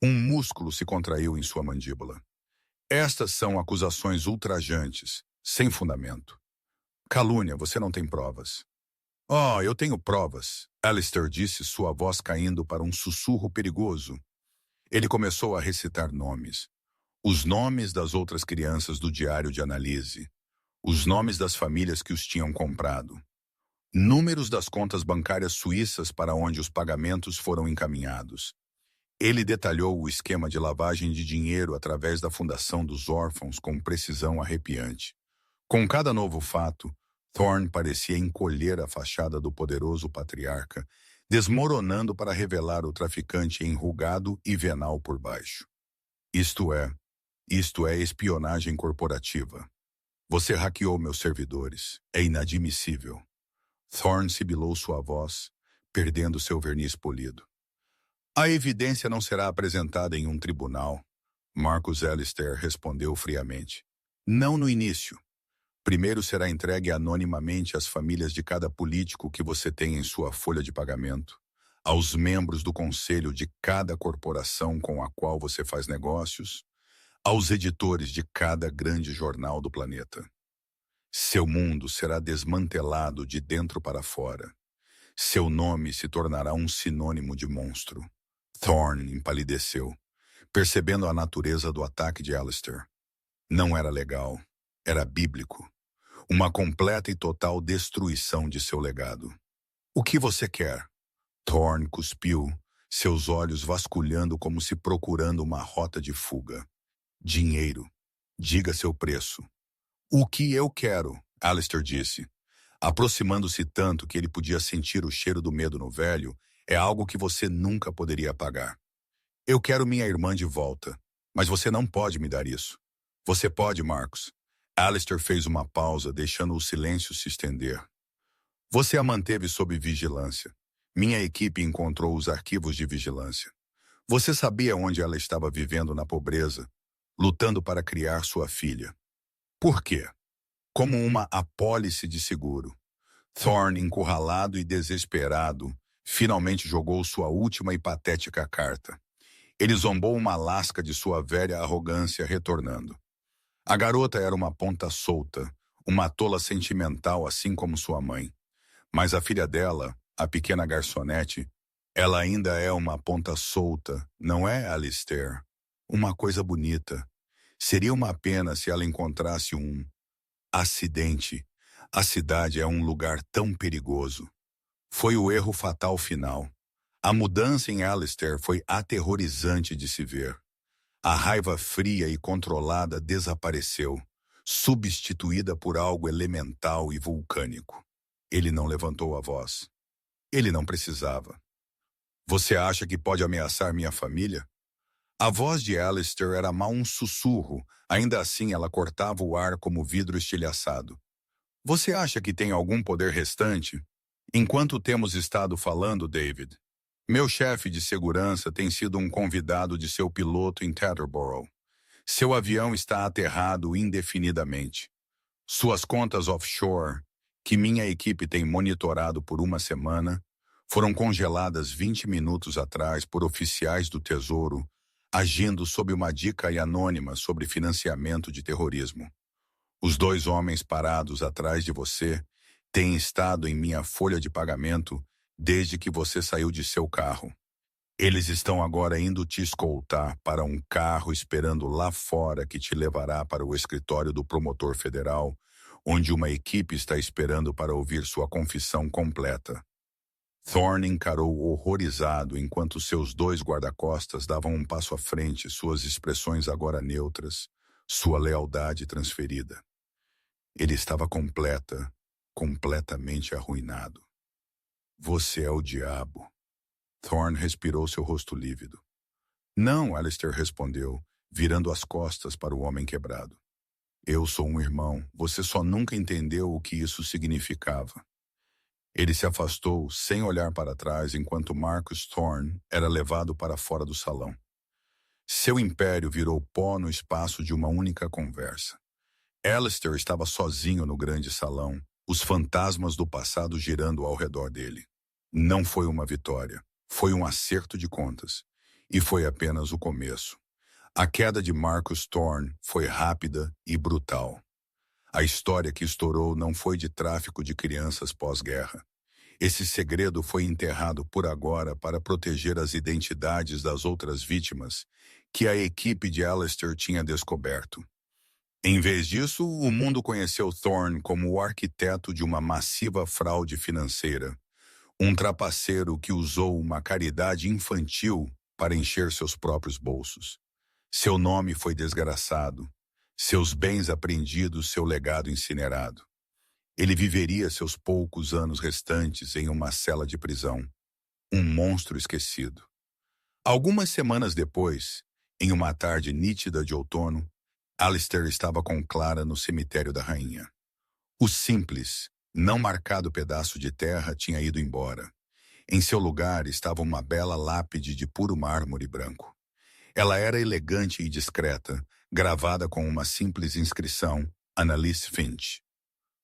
A: Um músculo se contraiu em sua mandíbula. Estas são acusações ultrajantes, sem fundamento. Calúnia, você não tem provas. Oh, eu tenho provas, Alistair disse, sua voz caindo para um sussurro perigoso. Ele começou a recitar nomes. Os nomes das outras crianças do diário de Anneliese. Os nomes das famílias que os tinham comprado. Números das contas bancárias suíças para onde os pagamentos foram encaminhados. Ele detalhou o esquema de lavagem de dinheiro através da Fundação dos Órfãos com precisão arrepiante. Com cada novo fato, Thorne parecia encolher a fachada do poderoso patriarca, desmoronando para revelar o traficante enrugado e venal por baixo. Isto é espionagem corporativa. Você hackeou meus servidores. É inadmissível. Thorne sibilou sua voz, perdendo seu verniz polido. A evidência não será apresentada em um tribunal, Marcus Alistair respondeu friamente. Não no início. Primeiro será entregue anonimamente às famílias de cada político que você tem em sua folha de pagamento, aos membros do conselho de cada corporação com a qual você faz negócios, aos editores de cada grande jornal do planeta. Seu mundo será desmantelado de dentro para fora. Seu nome se tornará um sinônimo de monstro. Thorne empalideceu, percebendo a natureza do ataque de Alistair. Não era legal, era bíblico. Uma completa e total destruição de seu legado. O que você quer? Thorne cuspiu, seus olhos vasculhando como se procurando uma rota de fuga. Dinheiro. Diga seu preço. O que eu quero, Alistair disse, aproximando-se tanto que ele podia sentir o cheiro do medo no velho. É algo que você nunca poderia pagar. Eu quero minha irmã de volta, mas você não pode me dar isso. Você pode, Marcos. Alistair fez uma pausa, deixando o silêncio se estender. Você a manteve sob vigilância. Minha equipe encontrou os arquivos de vigilância. Você sabia onde ela estava vivendo na pobreza, lutando para criar sua filha. Por quê? Como uma apólice de seguro. Thorne, encurralado e desesperado, finalmente jogou sua última e patética carta. Ele zombou uma lasca de sua velha arrogância, retornando. A garota era uma ponta solta, uma tola sentimental assim como sua mãe. Mas a filha dela, a pequena garçonete, ela ainda é uma ponta solta, não é, Alistair? Uma coisa bonita. Seria uma pena se ela encontrasse um acidente. A cidade é um lugar tão perigoso. Foi o erro fatal final. A mudança em Alistair foi aterrorizante de se ver. A raiva fria e controlada desapareceu, substituída por algo elemental e vulcânico. Ele não levantou a voz. Ele não precisava. Você acha que pode ameaçar minha família? A voz de Alistair era mal um sussurro, ainda assim ela cortava o ar como vidro estilhaçado. Você acha que tem algum poder restante? Enquanto temos estado falando, David, meu chefe de segurança tem sido um convidado de seu piloto em Teterboro. Seu avião está aterrado indefinidamente. Suas contas offshore, que minha equipe tem monitorado por uma semana, foram congeladas 20 minutos atrás por oficiais do Tesouro, agindo sob uma dica anônima sobre financiamento de terrorismo. Os 2 homens parados atrás de você têm estado em minha folha de pagamento desde que você saiu de seu carro. Eles estão agora indo te escoltar para um carro esperando lá fora que te levará para o escritório do promotor federal, onde uma equipe está esperando para ouvir sua confissão completa. Thorne encarou horrorizado enquanto seus dois guarda-costas davam um passo à frente, suas expressões agora neutras, sua lealdade transferida. Ele estava completamente arruinado. Você é o diabo. Thorne respirou seu rosto lívido. Não, Alistair respondeu, virando as costas para o homem quebrado. Eu sou um irmão, você só nunca entendeu o que isso significava. Ele se afastou, sem olhar para trás, enquanto Marcus Thorne era levado para fora do salão. Seu império virou pó no espaço de uma única conversa. Alistair estava sozinho no grande salão, os fantasmas do passado girando ao redor dele. Não foi uma vitória, foi um acerto de contas. E foi apenas o começo. A queda de Marcus Thorne foi rápida e brutal. A história que estourou não foi de tráfico de crianças pós-guerra. Esse segredo foi enterrado por agora para proteger as identidades das outras vítimas que a equipe de Alistair tinha descoberto. Em vez disso, o mundo conheceu Thorne como o arquiteto de uma massiva fraude financeira, um trapaceiro que usou uma caridade infantil para encher seus próprios bolsos. Seu nome foi desgraçado, seus bens apreendidos, seu legado incinerado. Ele viveria seus poucos anos restantes em uma cela de prisão, um monstro esquecido. Algumas semanas depois, em uma tarde nítida de outono, Alistair estava com Clara no cemitério da rainha. O simples, não marcado pedaço de terra tinha ido embora. Em seu lugar estava uma bela lápide de puro mármore branco. Ela era elegante e discreta, gravada com uma simples inscrição, Annalise Finch.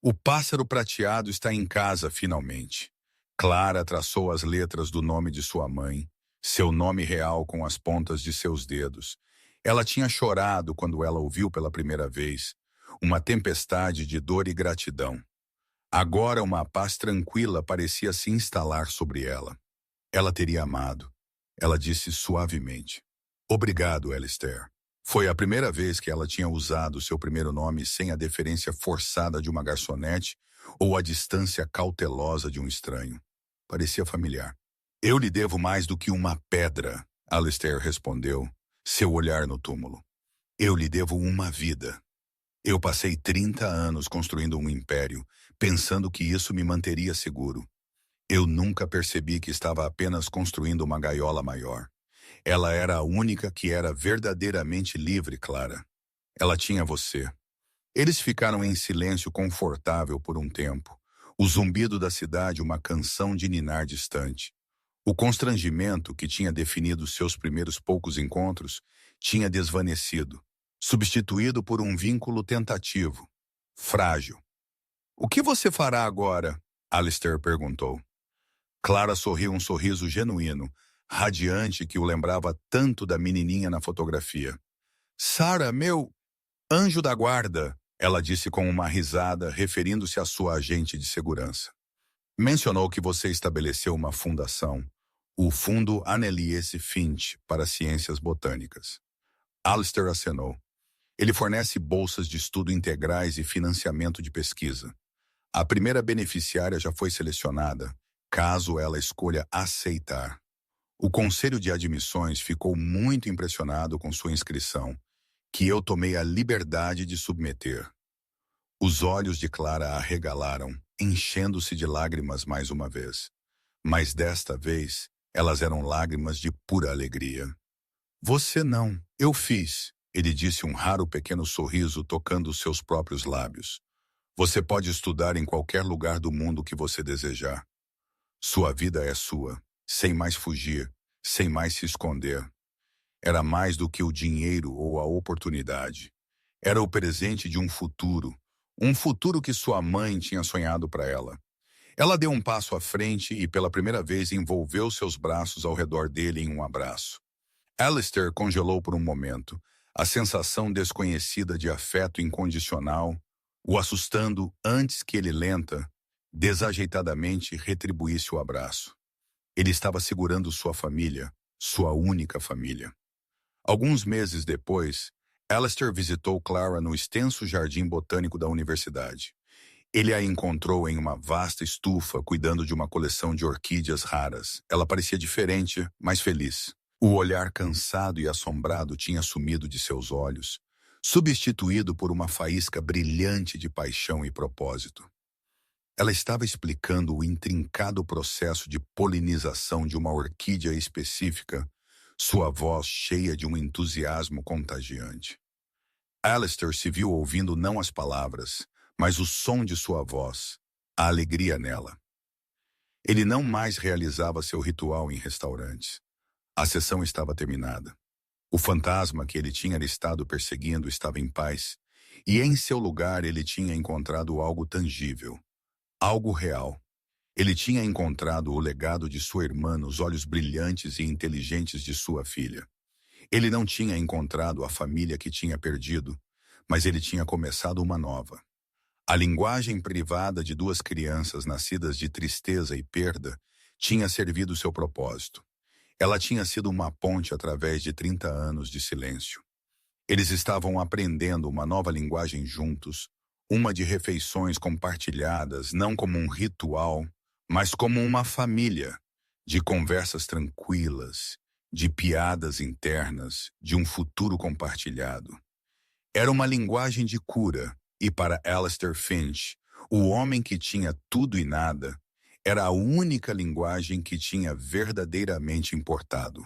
A: O pássaro prateado está em casa, finalmente. Clara traçou as letras do nome de sua mãe, seu nome real com as pontas de seus dedos. Ela tinha chorado quando ela ouviu pela primeira vez, uma tempestade de dor e gratidão. Agora uma paz tranquila parecia se instalar sobre ela. Ela teria amado. Ela disse suavemente. Obrigado, Alistair. Foi a primeira vez que ela tinha usado seu primeiro nome sem a deferência forçada de uma garçonete ou a distância cautelosa de um estranho. Parecia familiar. Eu lhe devo mais do que uma pedra, Alistair respondeu, seu olhar no túmulo. Eu lhe devo uma vida. Eu passei 30 anos construindo um império, pensando que isso me manteria seguro. Eu nunca percebi que estava apenas construindo uma gaiola maior. Ela era a única que era verdadeiramente livre, Clara. Ela tinha você. Eles ficaram em silêncio confortável por um tempo. O zumbido da cidade, uma canção de ninar distante. O constrangimento que tinha definido seus primeiros poucos encontros tinha desvanecido, substituído por um vínculo tentativo, frágil. O que você fará agora? Alistair perguntou. Clara sorriu um sorriso genuíno, radiante que o lembrava tanto da menininha na fotografia. Sarah, meu anjo da guarda, ela disse com uma risada, referindo-se à sua agente de segurança. Mencionou que você estabeleceu uma fundação, o Fundo Anneliese Finch para Ciências Botânicas. Alistair acenou. Ele fornece bolsas de estudo integrais e financiamento de pesquisa. A primeira beneficiária já foi selecionada, caso ela escolha aceitar. O Conselho de Admissões ficou muito impressionado com sua inscrição, que eu tomei a liberdade de submeter. Os olhos de Clara arregalaram, enchendo-se de lágrimas mais uma vez. Mas desta vez, elas eram lágrimas de pura alegria. Você não, eu fiz, ele disse um raro pequeno sorriso tocando seus próprios lábios. Você pode estudar em qualquer lugar do mundo que você desejar. Sua vida é sua, sem mais fugir, sem mais se esconder. Era mais do que o dinheiro ou a oportunidade. Era o presente de um futuro que sua mãe tinha sonhado para ela. Ela deu um passo à frente e pela primeira vez envolveu seus braços ao redor dele em um abraço. Alistair congelou por um momento, a sensação desconhecida de afeto incondicional, o assustando antes que ele desajeitadamente retribuísse o abraço. Ele estava segurando sua família, sua única família. Alguns meses depois, Alistair visitou Clara no extenso jardim botânico da universidade. Ele a encontrou em uma vasta estufa, cuidando de uma coleção de orquídeas raras. Ela parecia diferente, mas feliz. O olhar cansado e assombrado tinha sumido de seus olhos, substituído por uma faísca brilhante de paixão e propósito. Ela estava explicando o intrincado processo de polinização de uma orquídea específica, sua voz cheia de um entusiasmo contagiante. Alistair se viu ouvindo não as palavras, mas o som de sua voz, a alegria nela. Ele não mais realizava seu ritual em restaurantes. A sessão estava terminada. O fantasma que ele tinha estado perseguindo estava em paz, e em seu lugar ele tinha encontrado algo tangível, algo real. Ele tinha encontrado o legado de sua irmã nos olhos brilhantes e inteligentes de sua filha. Ele não tinha encontrado a família que tinha perdido, mas ele tinha começado uma nova. A linguagem privada de duas crianças nascidas de tristeza e perda tinha servido seu propósito. Ela tinha sido uma ponte através de 30 anos de silêncio. Eles estavam aprendendo uma nova linguagem juntos, uma de refeições compartilhadas, não como um ritual, mas como uma família, de conversas tranquilas, de piadas internas, de um futuro compartilhado. Era uma linguagem de cura, e para Alistair Finch, o homem que tinha tudo e nada, era a única linguagem que tinha verdadeiramente importado.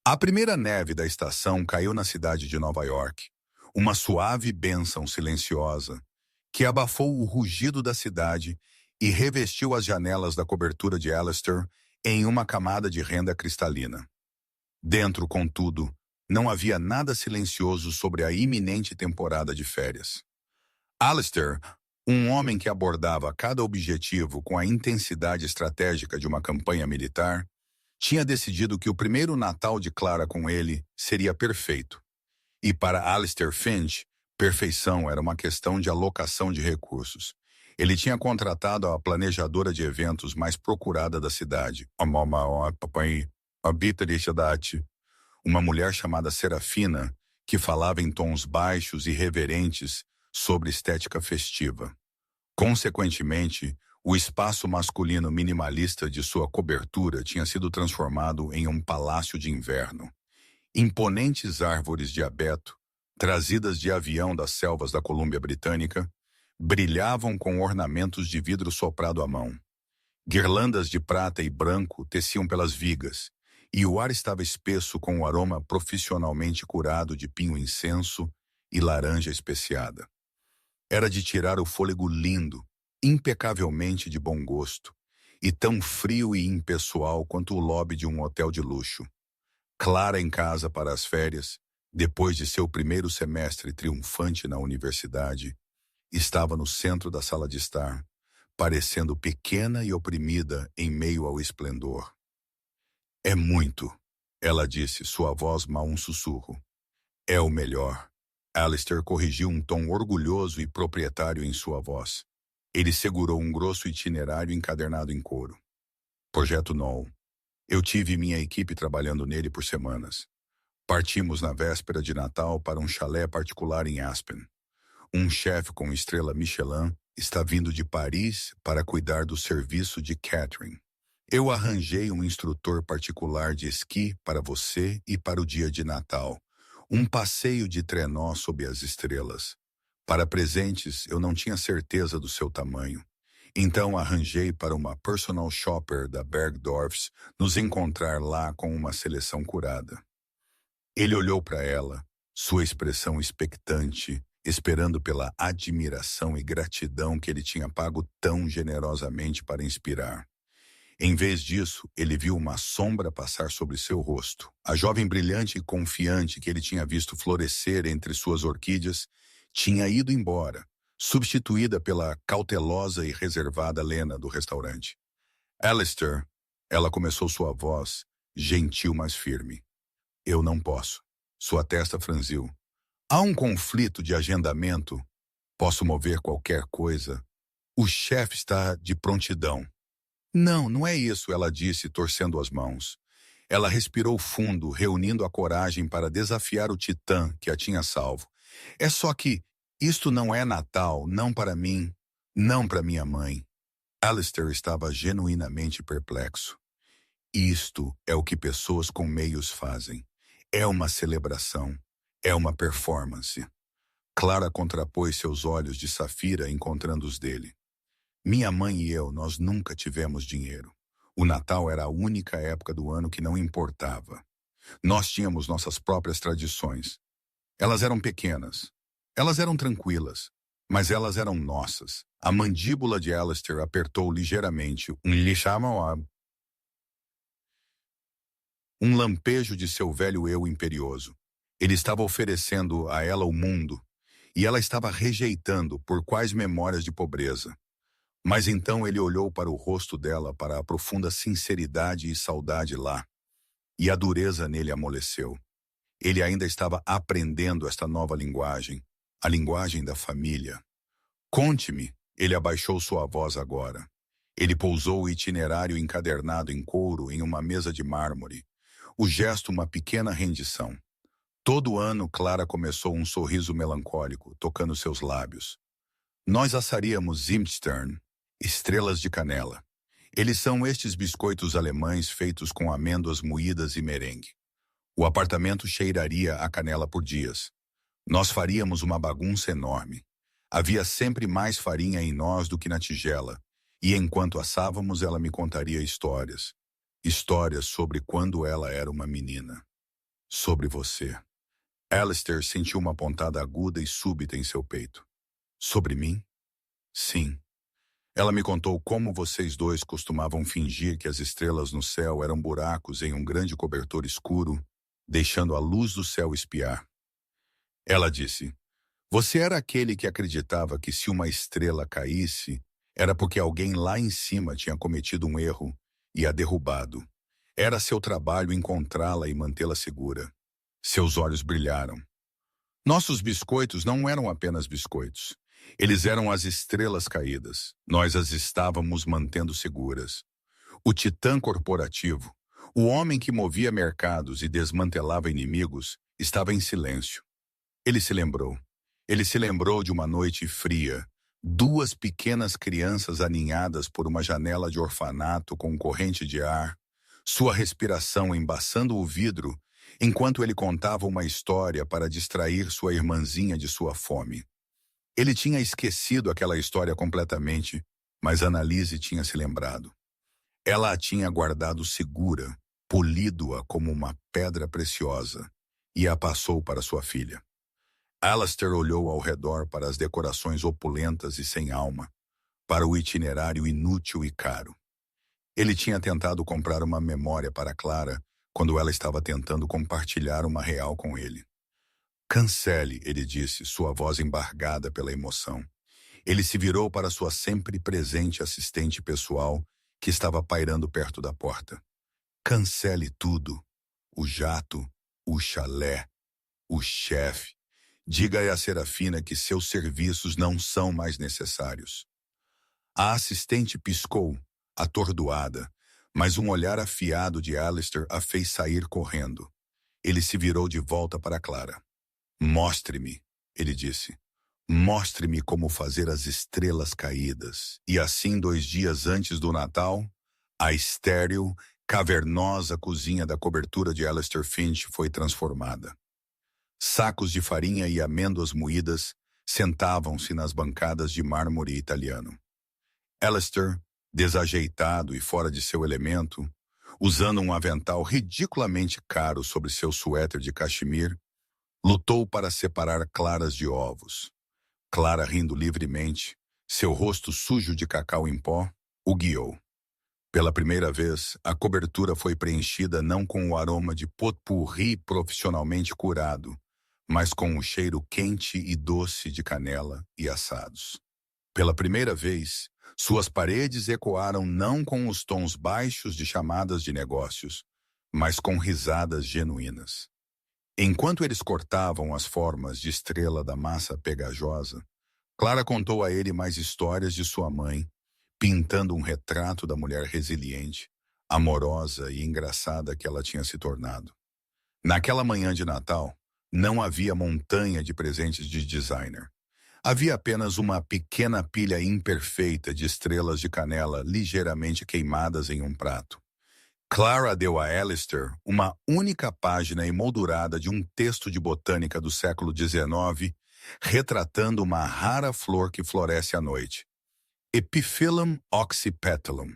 A: A primeira neve da estação caiu na cidade de Nova York, uma suave bênção silenciosa, que abafou o rugido da cidade e revestiu as janelas da cobertura de Alistair em uma camada de renda cristalina. Dentro, contudo, não havia nada silencioso sobre a iminente temporada de férias. Alistair, um homem que abordava cada objetivo com a intensidade estratégica de uma campanha militar, tinha decidido que o primeiro Natal de Clara com ele seria perfeito. E para Alistair Finch, perfeição era uma questão de alocação de recursos. Ele tinha contratado a planejadora de eventos mais procurada da cidade, uma mulher chamada Serafina, que falava em tons baixos e reverentes sobre estética festiva. Consequentemente, o espaço masculino minimalista de sua cobertura tinha sido transformado em um palácio de inverno. Imponentes árvores de abeto, trazidas de avião das selvas da Colômbia Britânica, brilhavam com ornamentos de vidro soprado à mão. Guirlandas de prata e branco teciam pelas vigas, e o ar estava espesso com o aroma profissionalmente curado de pinho-incenso e laranja especiada. Era de tirar o fôlego lindo, impecavelmente de bom gosto, e tão frio e impessoal quanto o lobby de um hotel de luxo. Clara em casa para as férias, depois de seu primeiro semestre triunfante na universidade, estava no centro da sala de estar, parecendo pequena e oprimida em meio ao esplendor. É muito, ela disse, sua voz mal um sussurro. É o melhor. Alistair corrigiu um tom orgulhoso e proprietário em sua voz. Ele segurou um grosso itinerário encadernado em couro. Projeto Knoll. Eu tive minha equipe trabalhando nele por semanas. Partimos na véspera de Natal para um chalé particular em Aspen. Um chefe com estrela Michelin está vindo de Paris para cuidar do serviço de catering. Eu arranjei um instrutor particular de esqui para você e para o dia de Natal. Um passeio de trenó sob as estrelas. Para presentes, eu não tinha certeza do seu tamanho. Então arranjei para uma personal shopper da Bergdorfs nos encontrar lá com uma seleção curada. Ele olhou para ela, sua expressão expectante, esperando pela admiração e gratidão que ele tinha pago tão generosamente para inspirar. Em vez disso, ele viu uma sombra passar sobre seu rosto. A jovem brilhante e confiante que ele tinha visto florescer entre suas orquídeas tinha ido embora, substituída pela cautelosa e reservada Lena do restaurante. Alistair, ela começou sua voz, gentil mas firme. Eu não posso. Sua testa franziu. Há um conflito de agendamento. Posso mover qualquer coisa. O chefe está de prontidão. Não, não é isso, ela disse, torcendo as mãos. Ela respirou fundo, reunindo a coragem para desafiar o titã que a tinha salvo. É só que isto não é Natal, não para mim. Não para minha mãe. Alistair estava genuinamente perplexo. Isto é o que pessoas com meios fazem. É uma celebração. É uma performance. Clara contrapôs seus olhos de safira encontrando os dele. Minha mãe e eu, nós nunca tivemos dinheiro. O Natal era a única época do ano que não importava. Nós tínhamos nossas próprias tradições. Elas eram pequenas. Elas eram tranquilas. Mas elas eram nossas. A mandíbula de Alistair apertou ligeiramente. Um lampejo de seu velho eu imperioso. Ele estava oferecendo a ela o mundo, e ela estava rejeitando por quais memórias de pobreza. Mas então ele olhou para o rosto dela, para a profunda sinceridade e saudade lá, e a dureza nele amoleceu. Ele ainda estava aprendendo esta nova linguagem, a linguagem da família. Conte-me, ele abaixou sua voz agora. Ele pousou o itinerário encadernado em couro em uma mesa de mármore. O gesto uma pequena rendição. Todo ano Clara começou um sorriso melancólico, tocando seus lábios. Nós assaríamos Zimtstern, estrelas de canela. Eles são estes biscoitos alemães feitos com amêndoas moídas e merengue. O apartamento cheiraria a canela por dias. Nós faríamos uma bagunça enorme. Havia sempre mais farinha em nós do que na tigela, e enquanto assávamos ela me contaria histórias. Histórias sobre quando ela era uma menina. Sobre você. Alistair sentiu uma pontada aguda e súbita em seu peito. Sobre mim? Sim. Ela me contou como vocês dois costumavam fingir que as estrelas no céu eram buracos em um grande cobertor escuro, deixando a luz do céu espiar. Ela disse, você era aquele que acreditava que se uma estrela caísse, era porque alguém lá em cima tinha cometido um erro e a derrubado. Era seu trabalho encontrá-la e mantê-la segura. Seus olhos brilharam. Nossos biscoitos não eram apenas biscoitos. Eles eram as estrelas caídas. Nós as estávamos mantendo seguras. O titã corporativo, o homem que movia mercados e desmantelava inimigos, estava em silêncio. Ele se lembrou. Ele se lembrou de uma noite fria. Duas pequenas crianças aninhadas por uma janela de orfanato com corrente de ar, sua respiração embaçando o vidro, enquanto ele contava uma história para distrair sua irmãzinha de sua fome. Ele tinha esquecido aquela história completamente, mas Annalise tinha se lembrado. Ela a tinha guardado segura, polido-a como uma pedra preciosa, e a passou para sua filha. Alistair olhou ao redor para as decorações opulentas e sem alma, para o itinerário inútil e caro. Ele tinha tentado comprar uma memória para Clara quando ela estava tentando compartilhar uma real com ele. Cancele, ele disse, sua voz embargada pela emoção. Ele se virou para sua sempre presente assistente pessoal, que estava pairando perto da porta. Cancele tudo. O jato, o chalé, o chefe. Diga a Serafina que seus serviços não são mais necessários. A assistente piscou, atordoada, mas um olhar afiado de Alistair a fez sair correndo. Ele se virou de volta para Clara. Mostre-me, ele disse. Mostre-me como fazer as estrelas caídas. E assim, 2 dias antes do Natal, a estéril, cavernosa cozinha da cobertura de Alistair Finch foi transformada. Sacos de farinha e amêndoas moídas sentavam-se nas bancadas de mármore italiano. Alistair, desajeitado e fora de seu elemento, usando um avental ridiculamente caro sobre seu suéter de cachemir, lutou para separar claras de ovos. Clara rindo livremente, seu rosto sujo de cacau em pó, o guiou. Pela primeira vez, a cobertura foi preenchida não com o aroma de pot-pourri profissionalmente curado, mas com o cheiro quente e doce de canela e assados. Pela primeira vez, suas paredes ecoaram não com os tons baixos de chamadas de negócios, mas com risadas genuínas. Enquanto eles cortavam as formas de estrela da massa pegajosa, Clara contou a ele mais histórias de sua mãe, pintando um retrato da mulher resiliente, amorosa e engraçada que ela tinha se tornado. Naquela manhã de Natal, não havia montanha de presentes de designer. Havia apenas uma pequena pilha imperfeita de estrelas de canela ligeiramente queimadas em um prato. Clara deu a Alistair uma única página emoldurada de um texto de botânica do século XIX, retratando uma rara flor que floresce à noite. Epiphyllum oxypetalum.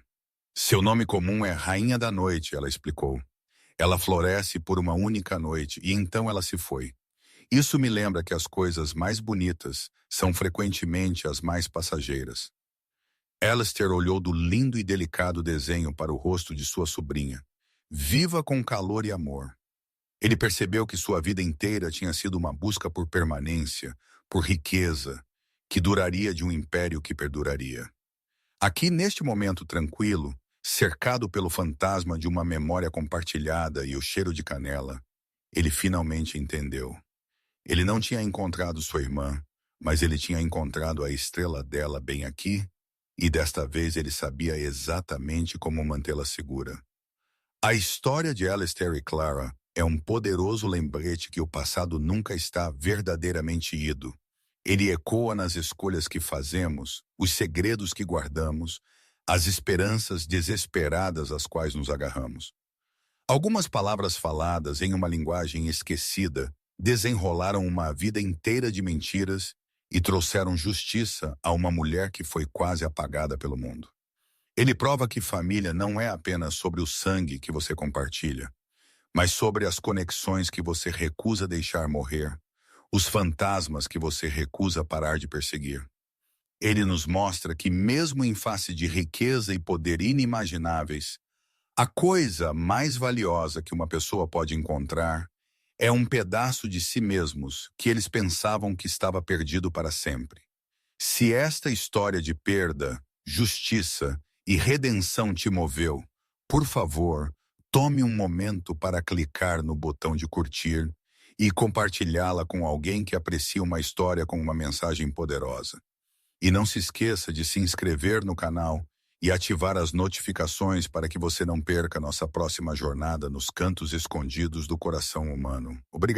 A: Seu nome comum é Rainha da Noite, ela explicou. Ela floresce por uma única noite e então ela se foi. Isso me lembra que as coisas mais bonitas são frequentemente as mais passageiras. Alistair olhou do lindo e delicado desenho para o rosto de sua sobrinha, viva com calor e amor. Ele percebeu que sua vida inteira tinha sido uma busca por permanência, por riqueza, que duraria de um império que perduraria. Aqui, neste momento tranquilo, cercado pelo fantasma de uma memória compartilhada e o cheiro de canela, ele finalmente entendeu. Ele não tinha encontrado sua irmã, mas ele tinha encontrado a estrela dela bem aqui, e desta vez ele sabia exatamente como mantê-la segura. A história de Alistair e Clara é um poderoso lembrete que o passado nunca está verdadeiramente ido. Ele ecoa nas escolhas que fazemos, os segredos que guardamos, as esperanças desesperadas às quais nos agarramos. Algumas palavras faladas em uma linguagem esquecida desenrolaram uma vida inteira de mentiras e trouxeram justiça a uma mulher que foi quase apagada pelo mundo. Ele prova que família não é apenas sobre o sangue que você compartilha, mas sobre as conexões que você recusa deixar morrer, os fantasmas que você recusa parar de perseguir. Ele nos mostra que mesmo em face de riqueza e poder inimagináveis, a coisa mais valiosa que uma pessoa pode encontrar é um pedaço de si mesmos que eles pensavam que estava perdido para sempre. Se esta história de perda, justiça e redenção te moveu, por favor, tome um momento para clicar no botão de curtir e compartilhá-la com alguém que aprecia uma história com uma mensagem poderosa. E não se esqueça de se inscrever no canal e ativar as notificações para que você não perca nossa próxima jornada nos cantos escondidos do coração humano. Obrigado.